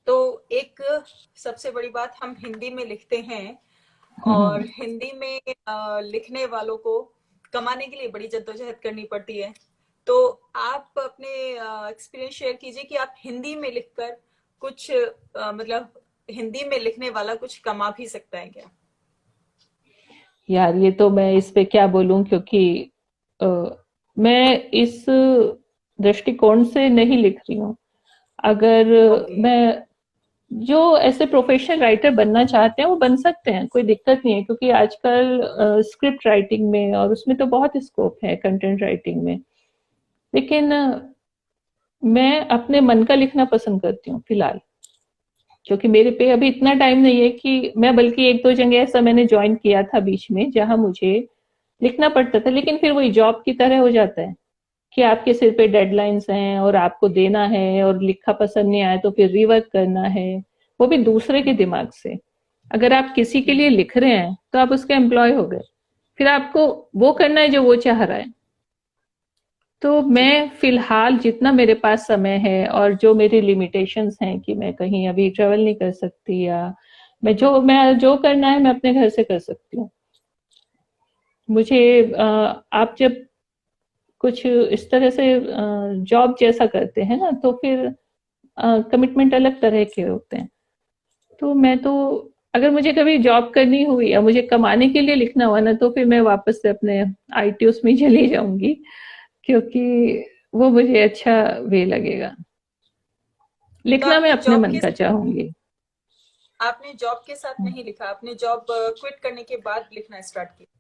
Speaker 1: तो एक सबसे बड़ी बात, हम हिंदी में लिखते हैं, और हिंदी में लिखने वालों को कमाने के लिए बड़ी जद्दोजहद करनी पड़ती है। तो आप अपने एक्सपीरियंस शेयर कीजिए कि आप हिंदी में लिखकर कुछ मतलब हिंदी में लिखने वाला कुछ कमा भी सकता है क्या?
Speaker 2: यार ये तो मैं इस पे क्या बोलूं, क्योंकि अ, मैं इस दृष्टिकोण से नहीं लिख रही हूँ। अगर
Speaker 1: ओके।
Speaker 2: मैं, जो ऐसे प्रोफेशनल राइटर बनना चाहते हैं वो बन सकते हैं, कोई दिक्कत नहीं है, क्योंकि आजकल स्क्रिप्ट राइटिंग में और उसमें तो बहुत स्कोप है, कंटेंट राइटिंग में। लेकिन मैं अपने मन का लिखना पसंद करती हूँ फिलहाल, क्योंकि मेरे पे अभी इतना टाइम नहीं है कि मैं, बल्कि एक दो जगह ऐसा मैंने ज्वाइन किया था बीच में जहां मुझे लिखना पड़ता था, लेकिन फिर वही जॉब की तरह हो जाता है कि आपके सिर पे डेडलाइंस हैं और आपको देना है, और लिखा पसंद नहीं आया तो फिर रिवर्क करना है, वो भी दूसरे के दिमाग से। अगर आप किसी के लिए लिख रहे हैं तो आप उसके एम्प्लॉय हो गए, फिर आपको वो करना है जो वो चाह रहा है। तो
Speaker 1: जी।
Speaker 2: मैं फिलहाल जितना मेरे पास समय है और जो मेरी लिमिटेशंस हैं कि मैं कहीं अभी ट्रेवल नहीं कर सकती, या मैं जो करना है मैं अपने घर से कर सकती हूँ। मुझे आप जब कुछ इस तरह से जॉब जैसा करते हैं ना, तो फिर कमिटमेंट अलग तरह के होते हैं। तो मैं तो, अगर मुझे कभी जॉब करनी हुई या मुझे कमाने के लिए लिखना हुआ ना, तो फिर मैं वापस से अपने आईटी उसमें चली जाऊंगी, क्योंकि वो मुझे अच्छा वे लगेगा।
Speaker 1: तो
Speaker 2: लिखना मैं अपने मन का चाहूंगी।
Speaker 1: आपने जॉब के साथ नहीं लिखा, आपने जॉब क्विट करने के बाद लिखना स्टार्ट किया?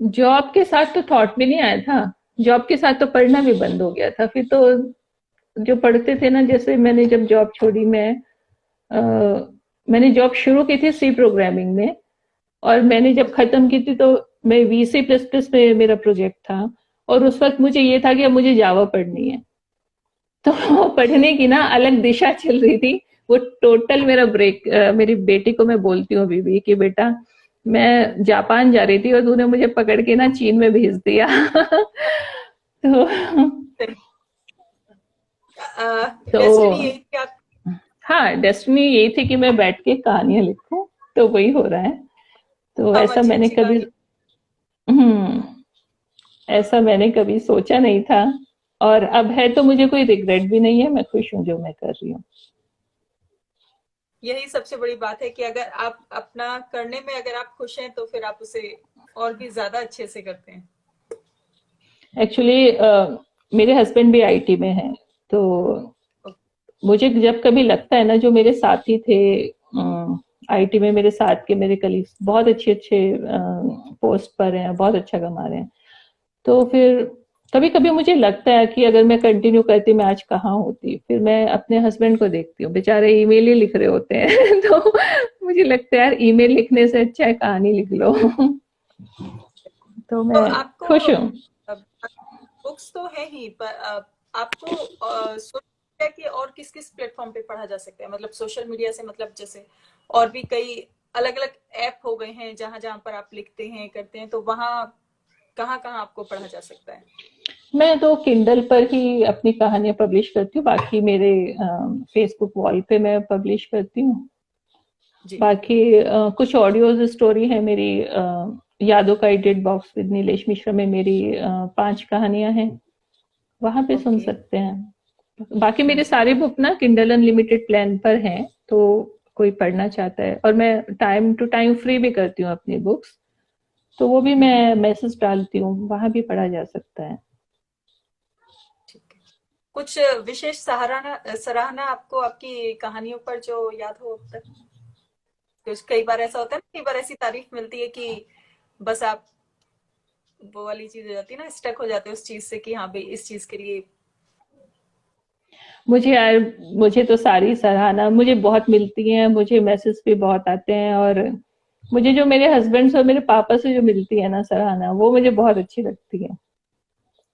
Speaker 2: जॉब के साथ तो थॉट भी नहीं आया था। जॉब के साथ तो पढ़ना भी बंद हो गया था फिर तो। जो पढ़ते थे ना, जैसे मैंने जब जॉब छोड़ी, अ, मैंने जॉब शुरू की थी सी प्रोग्रामिंग में, और मैंने जब खत्म की थी तो मैं वीसी प्लस प्लस में मेरा प्रोजेक्ट था, और उस वक्त मुझे ये था कि अब मुझे जावा पढ़नी है। तो
Speaker 1: ओके।
Speaker 2: पढ़ने की ना अलग दिशा चल रही थी। वो टोटल मेरा ब्रेक, मेरी बेटी को मैं बोलती हूँ अभी भी कि बेटा, मैं जापान जा रही थी और तूने मुझे पकड़ के ना चीन में भेज दिया। तो
Speaker 1: डेस्टिनी
Speaker 2: तो
Speaker 1: यही थी आप?
Speaker 2: हाँ, डेस्टिनी यही थी कि मैं बैठ के कहानियां लिखूं, तो वही हो रहा है। तो
Speaker 1: हम
Speaker 2: ऐसा
Speaker 1: अच्छी
Speaker 2: मैंने
Speaker 1: अच्छी
Speaker 2: कभी,
Speaker 1: कहानी।
Speaker 2: हम्म, ऐसा मैंने कभी सोचा नहीं था। और अब है तो मुझे कोई रिग्रेट भी नहीं है, मैं खुश हूँ जो मैं कर रही हूँ।
Speaker 1: यही सबसे बड़ी बात है कि अगर आप अपना करने में अगर आप खुश हैं तो फिर आप उसे और भी ज्यादा अच्छे से करते हैं।
Speaker 2: एक्चुअली मेरे हस्बैंड भी आईटी में हैं, तो मुझे जब कभी लगता है ना, जो मेरे साथी थे आईटी में, मेरे साथ के मेरे कलीग्स बहुत अच्छे अच्छे पोस्ट पर हैं, बहुत अच्छा कमा रहे हैं, तो फिर कभी कभी मुझे लगता है कि अगर मैं कंटिन्यू करती मैं आज कहाँ होती। फिर मैं अपने हस्बैंड को देखती हूँ, बेचारे ईमेल ही लिख रहे होते हैं। तो मुझे लगता है यार, ईमेल लिखने से अच्छा है कहानी लिख लो। तो
Speaker 1: तो
Speaker 2: मैं
Speaker 1: आपको
Speaker 2: खुश हूँ।
Speaker 1: बुक्स तो है ही, पर आपको सोशल मीडिया के और किस किस प्लेटफॉर्म पे पढ़ा जा सकता है? मतलब सोशल मीडिया से मतलब जैसे और भी कई अलग अलग ऐप हो गए हैं जहां जहां पर आप लिखते हैं करते हैं, तो वहां कहाँ कहाँ आपको पढ़ा जा सकता है?
Speaker 2: मैं तो किंडल पर ही अपनी कहानियां पब्लिश करती हूँ, बाकी मेरे फेसबुक वॉल पे मैं पब्लिश करती हूँ।
Speaker 1: जी।
Speaker 2: बाकी कुछ ऑडियोज स्टोरी है मेरी, यादों का edit box with Nilesh Mishra में मेरी 5 कहानियां हैं, वहां पे सुन
Speaker 1: ओके।
Speaker 2: सकते हैं। बाकी मेरे सारे बुक ना किंडल अनलिमिटेड प्लान पर हैं, तो कोई पढ़ना चाहता है, और मैं टाइम टू टाइम फ्री भी करती हूँ अपनी बुक्स, तो वो भी मैं मैसेज डालती हूँ, वहां भी पढ़ा जा सकता है।
Speaker 1: ठीक है। कुछ विशेष सराहना सराहना आपको आपकी कहानियों पर जो याद हो अब तक? कुछ कई बार ऐसा होता है ना, कई बार ऐसी तारीफ मिलती है कि बस आप वो वाली चीज हो जाती है ना, स्टक हो जाते हैं उस चीज से कि हाँ भाई इस चीज के लिए।
Speaker 2: मुझे यार, मुझे तो सारी सराहना मुझे बहुत मिलती है, मुझे मैसेज भी बहुत आते हैं, और मुझे जो मेरे हस्बैंड से और मेरे पापा से जो मिलती है ना सराहना, वो मुझे बहुत अच्छी लगती है।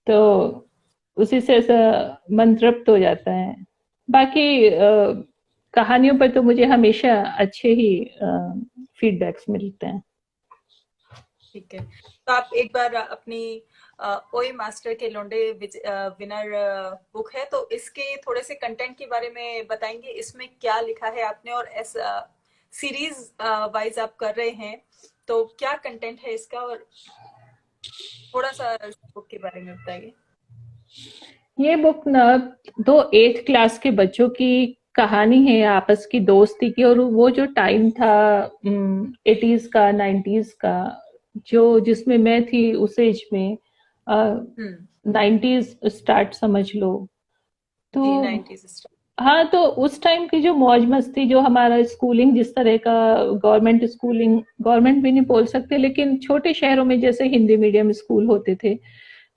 Speaker 2: तो
Speaker 1: वाह।
Speaker 2: उसी से ऐसा मन तृप्त हो जाता है। बाकी कहानियों पर तो मुझे हमेशा अच्छे ही फीडबैक्स मिलते हैं।
Speaker 1: ठीक है। तो आप एक बार अपनी ओए मास्टर के लौंडे विनर बुक है, तो इसके थोड़े से कंटेंट के बारे में बताएंगे, इसमें क्या लिखा है आपने, और सीरीज वाइज आप कर रहे हैं तो क्या कंटेंट है इसका, और थोड़ा सा बुक के बारे में बताइए।
Speaker 2: ये बुक ना दो 8th क्लास के बच्चों की कहानी है, आपस की दोस्ती की। और वो जो टाइम था 80s का 90s का, जो जिसमें मैं थी उस एज में,
Speaker 1: हम्म।
Speaker 2: 90s स्टार्ट समझ लो। तो
Speaker 1: जी, 90s स्टार्ट।
Speaker 2: हाँ, तो उस टाइम की जो मौज मस्ती, जो हमारा स्कूलिंग जिस तरह का, गवर्नमेंट स्कूलिंग, गवर्नमेंट भी नहीं बोल सकते लेकिन छोटे शहरों में जैसे हिंदी मीडियम स्कूल होते थे,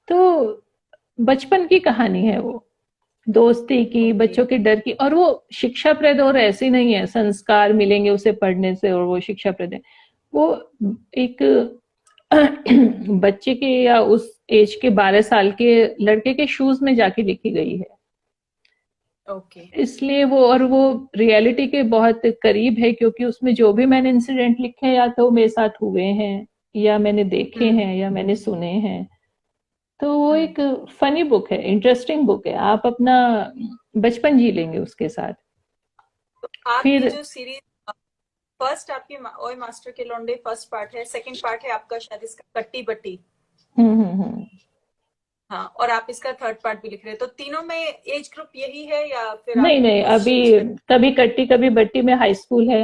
Speaker 2: तो बचपन की कहानी है वो, दोस्ती की,
Speaker 1: ओके।
Speaker 2: बच्चों के डर की। और वो शिक्षाप्रद और ऐसी नहीं है संस्कार मिलेंगे उसे पढ़ने से और वो शिक्षाप्रद है। वो एक बच्चे के या उस एज के 12 साल के लड़के के शूज में जाके लिखी गई है,
Speaker 1: ओके।
Speaker 2: इसलिए वो, और वो रियलिटी के बहुत करीब है, क्योंकि उसमें जो भी मैंने इंसिडेंट लिखे हैं या तो मेरे साथ हुए हैं या मैंने देखे
Speaker 1: हम्म।
Speaker 2: हैं या मैंने सुने हैं। तो वो
Speaker 1: हम्म।
Speaker 2: एक फनी बुक है, इंटरेस्टिंग बुक है, आप अपना बचपन जी लेंगे उसके साथ।
Speaker 1: तो आप ये
Speaker 2: फिर
Speaker 1: जो सीरीज, फर्स्ट आपकी ओए मास्टर के लौंडे फर्स्ट पार्ट है, सेकंड पार्ट है आपका शायद इसका कट्टी बट्टी।
Speaker 2: हम्म।
Speaker 1: हाँ, और आप इसका थर्ड पार्ट भी लिख रहे हैं, तो तीनों में एज ग्रुप यही है या फिर
Speaker 2: नहीं
Speaker 1: आप
Speaker 2: नहीं,
Speaker 1: कुछ
Speaker 2: अभी
Speaker 1: चेंज कर?
Speaker 2: कभी कट्टी कभी बट्टी में हाई स्कूल है,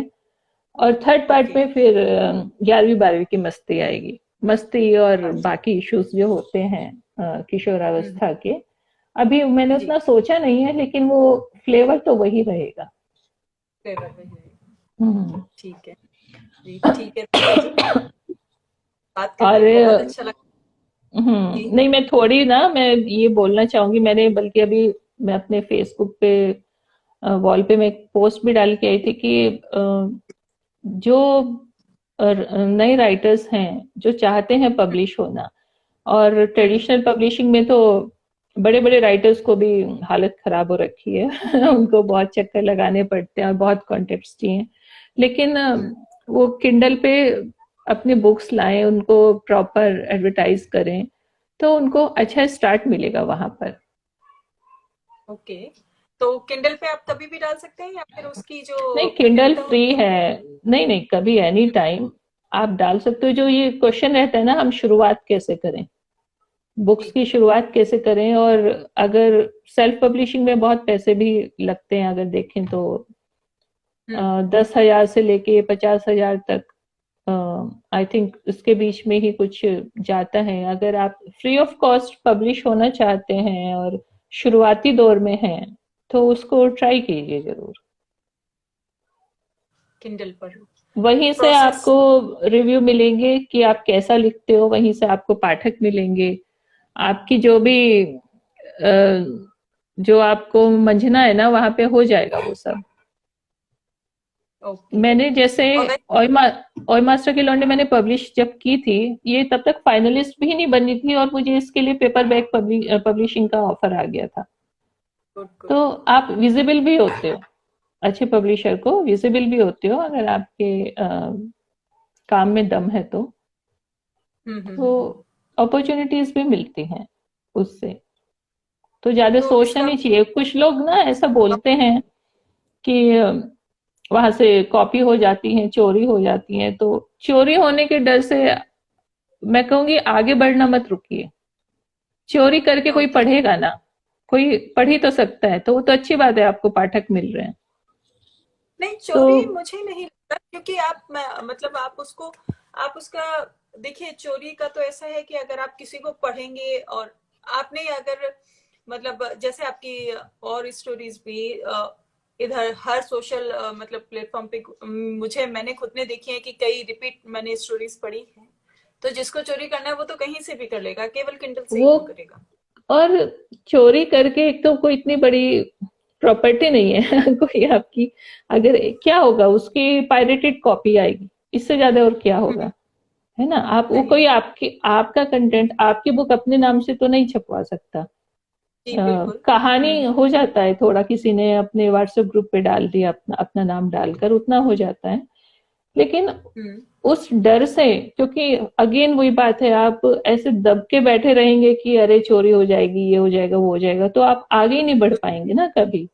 Speaker 2: और थर्ड पार्ट
Speaker 1: ओके।
Speaker 2: में फिर 11वीं 12वीं की मस्ती आएगी, मस्ती और
Speaker 1: अच्छा।
Speaker 2: बाकी इश्यूज जो होते हैं
Speaker 1: हम्म।
Speaker 2: किशोरावस्था के। अभी मैंने
Speaker 1: जी।
Speaker 2: उतना सोचा नहीं है लेकिन वो फ्लेवर तो वही रहेगा।
Speaker 1: फ्लेवर में रहेगा।
Speaker 2: हम्म।
Speaker 1: ठीक है। जी ठीक है, रुचिता जी, बात करके
Speaker 2: और
Speaker 1: बहुत अच्छा लगा। जी।
Speaker 2: नहीं, मैं थोड़ी ना, मैं ये बोलना चाहूंगी, मैंने बल्कि अभी मैं अपने फेसबुक पे वॉल पे मैं एक पोस्ट भी डाल के आई थी कि जो नए राइटर्स हैं जो चाहते हैं पब्लिश होना, और
Speaker 1: हम्म।
Speaker 2: ट्रेडिशनल पब्लिशिंग में तो बड़े बड़े राइटर्स को भी हालत खराब हो रखी है उनको बहुत चक्कर लगाने पड़ते हैं और बहुत कॉन्टेक्स्ट चाहिए, लेकिन
Speaker 1: हम्म।
Speaker 2: वो किंडल पे अपने बुक्स लाएं, उनको प्रॉपर एडवर्टाइज करें, तो उनको अच्छा स्टार्ट मिलेगा वहां पर।
Speaker 1: ओके। तो किंडल पे आप कभी भी डाल सकते हैं या फिर उसकी जो
Speaker 2: नहीं, किंडल
Speaker 1: प्रतियोगिता
Speaker 2: फ्री
Speaker 1: होती है?
Speaker 2: है। नहीं नहीं, कभी एनी टाइम आप डाल सकते हो। जो ये क्वेश्चन रहता है ना, हम शुरुआत कैसे करें, बुक्स
Speaker 1: जी।
Speaker 2: की शुरुआत कैसे करें, और अगर सेल्फ पब्लिशिंग में बहुत पैसे भी लगते हैं, अगर देखें तो
Speaker 1: हम्म।
Speaker 2: 10,000 से लेके 50,000 तक, आई थिंक इसके बीच में ही कुछ जाता है। अगर आप फ्री ऑफ कॉस्ट पब्लिश होना चाहते हैं और शुरुआती दौर में हैं, तो उसको ट्राई कीजिए जरूर।
Speaker 1: किंडल पर
Speaker 2: वहीं से
Speaker 1: प्रोसेस।
Speaker 2: आपको रिव्यू मिलेंगे कि आप कैसा लिखते हो, वहीं से आपको पाठक मिलेंगे। आपकी जो भी जो आपको मंझना है ना, वहां पे हो जाएगा वो सब।
Speaker 1: ओके।
Speaker 2: मैंने जैसे
Speaker 1: और वैसे।
Speaker 2: ऑय मास्टर की लौंडे मैंने पब्लिश जब की थी, ये तब तक फाइनलिस्ट भी नहीं बनी थी और मुझे इसके लिए पेपर बैक पब्लिशिंग का ऑफर आ गया था।
Speaker 1: Good good.
Speaker 2: तो आप विजिबल भी होते हो, अच्छे पब्लिशर को विजिबल भी होते हो अगर आपके काम में दम है तो
Speaker 1: हम्म।
Speaker 2: अपॉर्चुनिटीज भी मिलती हैं उससे। तो ज्यादा
Speaker 1: तो
Speaker 2: सोचना
Speaker 1: इसका
Speaker 2: नहीं चाहिए। कुछ लोग ना ऐसा बोलते हैं कि वहां से कॉपी हो जाती है, चोरी हो जाती है, तो चोरी होने के डर से मैं कहूंगी आगे बढ़ना मत रुकिए। चोरी करके कोई
Speaker 1: ओके।
Speaker 2: पढ़ेगा ना, कोई पढ़ ही तो सकता है, तो वो तो अच्छी बात है, आपको पाठक मिल रहे हैं।
Speaker 1: नहीं,
Speaker 2: तो
Speaker 1: चोरी मुझे नहीं लगता, क्योंकि आप मतलब आप उसको, आप उसका, देखिए चोरी का तो ऐसा है कि अगर आप किसी को पढ़ेंगे और आपने अगर, मतलब जैसे आपकी और स्टोरीज भी इधर हर सोशल मतलब प्लेटफॉर्म पे, मुझे मैंने खुद ने देखी है कि कई रिपीट मैंने स्टोरीज पढ़ी है। तो जिसको चोरी करना है वो तो कहीं से भी कर लेगा, केवल किंडल से ही
Speaker 2: वो,
Speaker 1: क्यों करेगा?
Speaker 2: और चोरी करके एक तो कोई इतनी बड़ी प्रॉपर्टी नहीं है कोई आपकी, अगर क्या होगा, उसकी पायरेटेड कॉपी आएगी, इससे ज्यादा और क्या होगा, है ना। आप वो
Speaker 1: नहीं
Speaker 2: कोई
Speaker 1: नहीं।
Speaker 2: आपकी आपका कंटेंट, आपकी बुक अपने नाम से तो नहीं छपवा सकता।
Speaker 1: जी बिल्कुल।
Speaker 2: कहानी हो जाता है थोड़ा, किसी ने अपने व्हाट्सएप ग्रुप पे डाल दिया अपना अपना नाम डालकर, उतना हो जाता है। लेकिन
Speaker 1: हम्म।
Speaker 2: उस डर से, क्योंकि अगेन वही बात है, आप ऐसे दब के बैठे रहेंगे कि अरे चोरी हो जाएगी, ये हो जाएगा, वो हो जाएगा, तो आप आगे ही नहीं बढ़ पाएंगे ना कभी।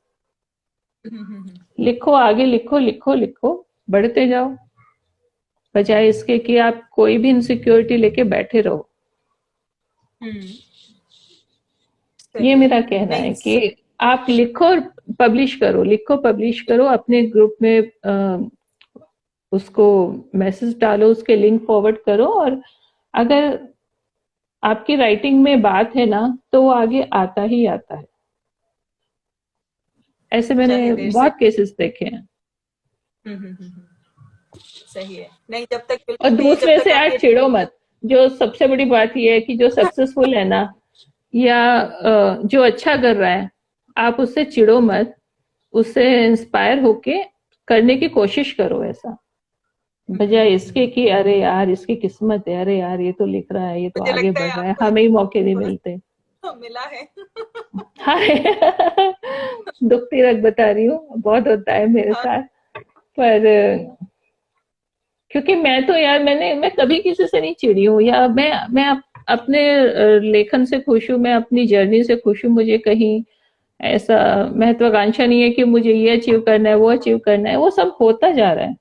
Speaker 1: हम्म।
Speaker 2: लिखो, आगे लिखो लिखो लिखो, बढ़ते जाओ, बजाय इसके कि आप कोई भी इनसिक्योरिटी लेके बैठे रहो।
Speaker 1: हम्म।
Speaker 2: ये
Speaker 1: चलिए।
Speaker 2: मेरा कहना
Speaker 1: नहीं
Speaker 2: है कि आप लिखो और पब्लिश करो, लिखो पब्लिश करो, अपने ग्रुप में उसको मैसेज डालो, उसके लिंक फॉरवर्ड करो, और अगर आपकी राइटिंग में बात है ना तो वो आगे आता ही आता है। ऐसे मैंने
Speaker 1: चाहे देर से।
Speaker 2: बहुत केसेस देखे हैं।
Speaker 1: सही है। नहीं, जब तक
Speaker 2: और
Speaker 1: बिल्कुल भी, जब
Speaker 2: दूसरे
Speaker 1: तक
Speaker 2: से
Speaker 1: आप
Speaker 2: यार
Speaker 1: ये
Speaker 2: चिढ़ो मत। जो सबसे बड़ी बात ये है कि जो सक्सेसफुल है ना, या जो अच्छा कर रहा है, आप उससे चिढ़ो मत, उससे इंस्पायर होके करने की कोशिश करो ऐसा, बजाय इसके कि अरे यार इसकी किस्मत है, अरे यार ये तो लिख रहा है, ये तो
Speaker 1: मुझे
Speaker 2: आगे
Speaker 1: लगता है
Speaker 2: बढ़ रहा है,
Speaker 1: आपको
Speaker 2: हमें ही मौके नहीं
Speaker 1: थोड़ा
Speaker 2: मिलते।
Speaker 1: सा मिला है।
Speaker 2: हाय दुखती रख बता रही हूँ, बहुत होता है मेरे
Speaker 1: हाँ।
Speaker 2: साथ। पर क्योंकि मैं तो यार मैं कभी किसी से नहीं चिढ़ी हूँ, या मैं अपने लेखन से खुश हूँ, मैं अपनी जर्नी से खुश हूँ। मुझे कहीं ऐसा महत्वाकांक्षा नहीं है कि मुझे ये अचीव करना है, वो अचीव करना है, वो सब होता जा रहा है।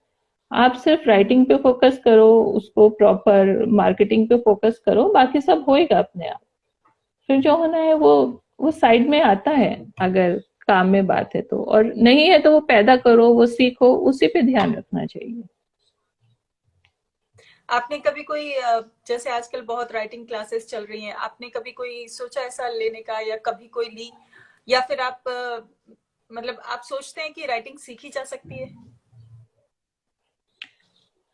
Speaker 2: आप सिर्फ राइटिंग पे फोकस करो, उसको प्रॉपर मार्केटिंग पे फोकस करो, बाकी सब होएगा अपने आप। फिर जो होना है वो साइड में आता है, अगर काम में बात है तो, और नहीं है तो वो पैदा करो, वो सीखो, उसी पे ध्यान रखना चाहिए।
Speaker 1: आपने कभी कोई जैसे आजकल बहुत राइटिंग क्लासेस चल रही हैं, आपने कभी कोई सोचा ऐसा लेने का, या कभी कोई ली, या फिर आप मतलब आप सोचते हैं कि राइटिंग सीखी जा सकती है?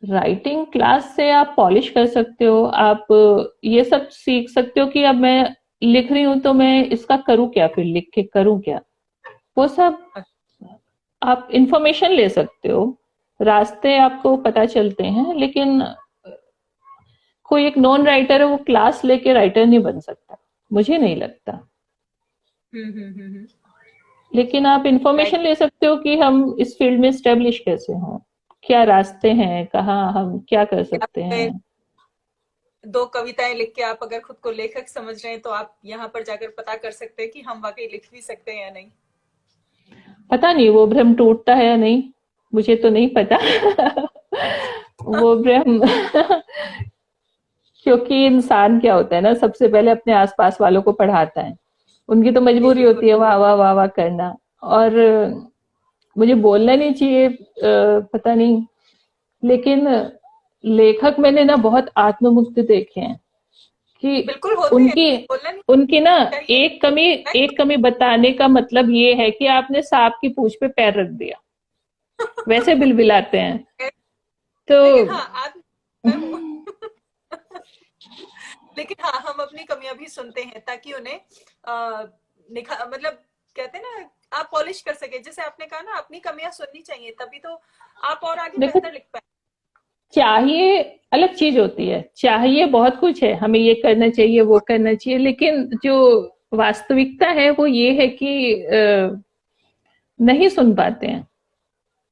Speaker 2: राइटिंग क्लास से आप पॉलिश कर सकते हो, आप ये सब सीख सकते हो कि अब मैं लिख रही हूँ तो मैं इसका करूँ क्या, फिर लिख के करूँ क्या, वो सब आप इंफॉर्मेशन ले सकते हो, रास्ते आपको पता चलते हैं। लेकिन कोई एक नॉन राइटर है वो क्लास लेके राइटर नहीं बन सकता, मुझे नहीं लगता।
Speaker 1: हम्म।
Speaker 2: लेकिन आप इंफॉर्मेशन
Speaker 1: राइट।
Speaker 2: ले सकते हो कि हम इस फील्ड में स्टेब्लिश कैसे हों, क्या रास्ते हैं, कहाँ हम क्या कर
Speaker 1: या
Speaker 2: सकते हैं।
Speaker 1: फिर दो कविताएं लिख के आप अगर खुद को लेखक समझ रहे हैं, तो आप यहाँ पर जाकर पता कर सकते हैं कि हम वाकई लिख भी सकते हैं या नहीं।
Speaker 2: पता नहीं वो भ्रम टूटता है या नहीं, मुझे तो नहीं पता वो भ्रम क्योंकि इंसान क्या होता है ना, सबसे पहले अपने आसपास वालों को पढ़ाता है, उनकी तो
Speaker 1: जी
Speaker 2: मजबूरी
Speaker 1: बिल्कुल।
Speaker 2: होती है वाह वाह वाह वाह करना। और मुझे बोलना नहीं चाहिए, पता नहीं, लेकिन लेखक मैंने ना बहुत आत्ममुक्त देखे हैं कि
Speaker 1: बिल्कुल होते हैं,
Speaker 2: उनकी
Speaker 1: बोलना नहीं
Speaker 2: उनकी ना
Speaker 1: चाहिए।
Speaker 2: एक कमी बताने का मतलब ये है कि आपने सांप की पूंछ पे पैर रख दिया, वैसे बिलबिलाते हैं। तो
Speaker 1: लेकिन हाँ, आज मैं हूँ। लेकिन हाँ, हम अपनी कमियां भी सुनते हैं ताकि उन्हें निखा मतलब कहते हैं ना, आप पॉलिश कर सके। जैसे आपने कहा ना, अपनी कमियां सुननी चाहिए, तभी तो आप और आगे
Speaker 2: देखो,
Speaker 1: बेहतर लिख पाए।
Speaker 2: चाहिए अलग चीज होती है, चाहिए बहुत कुछ है, हमें ये करना चाहिए वो करना चाहिए, लेकिन जो वास्तविकता है वो ये है कि नहीं सुन पाते हैं,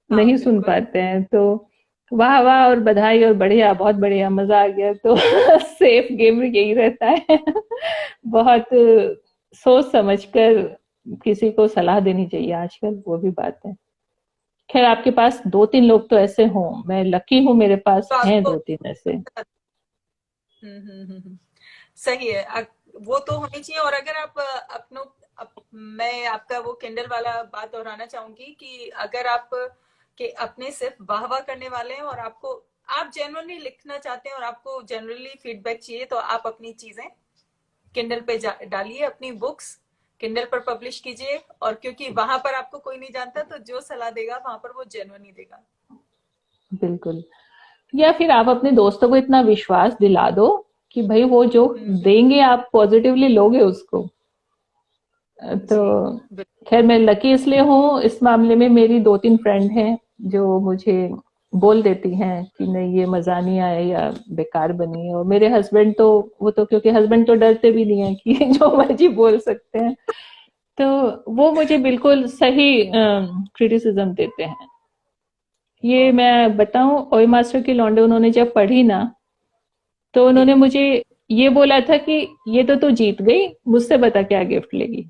Speaker 1: हाँ
Speaker 2: नहीं सुन
Speaker 1: बिल्कुल।
Speaker 2: पाते हैं। तो वाह वाह और बधाई और बढ़िया, बहुत बढ़िया, मजा आ गया। तो सेफ गेम यही रहता है बहुत सोच समझकर किसी को सलाह देनी चाहिए आजकल, वो भी बात है। खैर आपके पास दो तीन लोग तो ऐसे हों, मैं लकी हूँ मेरे पास
Speaker 1: तो
Speaker 2: हैं
Speaker 1: आपको
Speaker 2: दो तीन ऐसे।
Speaker 1: सही है। वो तो होनी चाहिए। और अगर आप अपनों मैं आपका वो किंडल वाला बात दोहराना चाहूंगी कि अगर आप के अपने सिर्फ वाह वाह करने वाले हैं, और आपको आप जेन्युइनली लिखना चाहते हैं और आपको जनरली फीडबैक चाहिए, तो आप अपनी चीजें किंडल पे डालिए, अपनी बुक्स किंडल पर पब्लिश कीजिए। और क्योंकि वहां पर आपको कोई नहीं जानता, तो जो सलाह देगा वहां पर वो जेन्युइन ही देगा।
Speaker 2: बिल्कुल। या फिर आप अपने दोस्तों को इतना विश्वास दिला दो कि भाई वो जो देंगे आप पॉजिटिवली लोगे उसको। तो
Speaker 1: जी बिल्कुल।
Speaker 2: खैर मैं लकी इसलिए हूँ इस मामले में, मेरी दो तीन फ्रेंड हैं जो मुझे बोल देती हैं कि नहीं ये मजा नहीं आया या बेकार बनी है। और मेरे हस्बैंड तो, वो तो क्योंकि हस्बैंड तो डरते भी नहीं है कि जो मर्जी बोल सकते हैं, तो वो मुझे बिल्कुल सही क्रिटिसिज्म देते हैं। ये
Speaker 1: बहुत
Speaker 2: मैं बताऊं, ओय मास्टर की लौंडे उन्होंने जब पढ़ी ना, तो
Speaker 1: जी।
Speaker 2: उन्होंने मुझे ये बोला था कि ये तो तू जीत गई, मुझसे बता क्या गिफ्ट लेगी।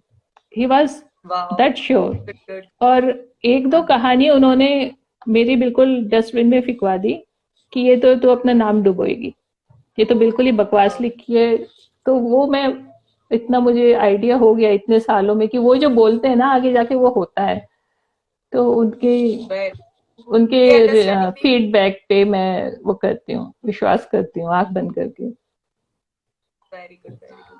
Speaker 2: ही वॉज
Speaker 1: वाह।
Speaker 2: That sure.
Speaker 1: Good good.
Speaker 2: और एक दो
Speaker 1: हाँ।
Speaker 2: कहानी उन्होंने मेरी बिल्कुल डस्टबिन में फिकवा दी कि ये तो तू अपना नाम डुबोएगी, ये तो बिल्कुल ही बकवास
Speaker 1: वाह।
Speaker 2: लिखी है। तो वो मैं इतना मुझे आइडिया हो गया इतने सालों में कि वो जो बोलते हैं ना आगे जाके वो होता है। तो उनके उनके
Speaker 1: ये अंडरस्टैंडिंग भी।
Speaker 2: फीडबैक पे मैं वो करती हूँ, विश्वास करती हूँ आंख बंद करके।
Speaker 1: Very good, very good.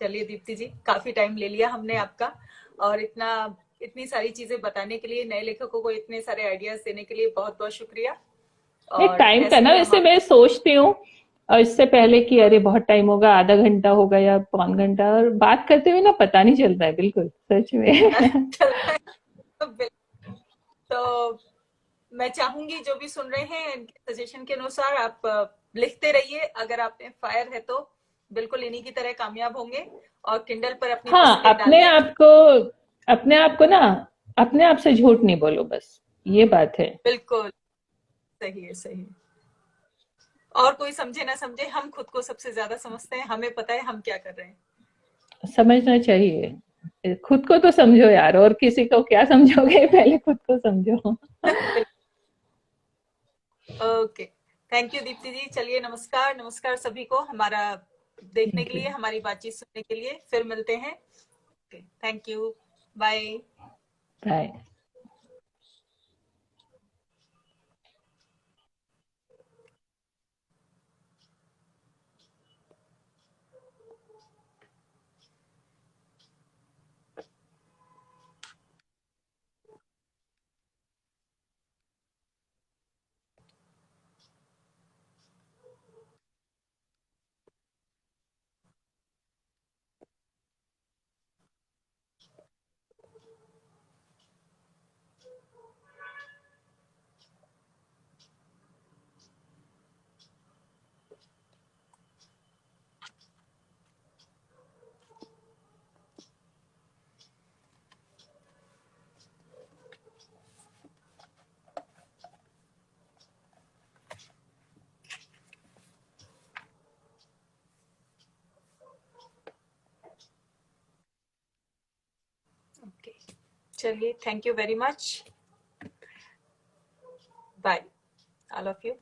Speaker 1: चलिए दीप्ति जी, काफी टाइम ले लिया हमने आपका, और इतनी सारी चीजें बताने के लिए, नए लेखकों को इतने सारे आइडियाज देने के लिए बहुत बहुत शुक्रिया।
Speaker 2: नहीं,
Speaker 1: और
Speaker 2: टाइम का
Speaker 1: ऐसे
Speaker 2: ना
Speaker 1: ही हम
Speaker 2: वैसे
Speaker 1: आप।
Speaker 2: मैं सोचती हूँ और इससे पहले कि अरे बहुत टाइम होगा, आधा घंटा होगा या पौन घंटा, और बात करते हुए ना पता नहीं चलता है बिल्कुल सच में।
Speaker 1: चलता है। तो मैं चाहूंगी जो भी सुन रहे हैं इनके सजेशन के अनुसार आप लिखते रहिए। अगर आप में फायर है तो बिल्कुल इन्हीं की तरह कामयाब होंगे, और किंडल पर अपनी
Speaker 2: हाँ,
Speaker 1: तस्वीरें डालिए।
Speaker 2: अपने आप को ना अपने आप से झूठ नहीं बोलो, बस ये बात है।
Speaker 1: बिल्कुल सही है, सही है। और कोई समझे ना समझे, हम खुद को सबसे ज्यादा समझते हैं, हमें पता है हम क्या कर रहे हैं।
Speaker 2: समझना चाहिए, खुद को तो समझो यार, और किसी को क्या समझोगे, पहले खुद को समझो।
Speaker 1: ओके, थैंक यू दीप्ति जी। चलिए, नमस्कार, नमस्कार सभी को, हमारा देखने
Speaker 2: थैंक
Speaker 1: के
Speaker 2: यू।
Speaker 1: लिए, हमारी बातचीत सुनने के लिए। फिर मिलते हैं। Okay, thank you. Bye.
Speaker 2: Bye.
Speaker 1: Okay, चलिए, thank you very much. Bye, all of you.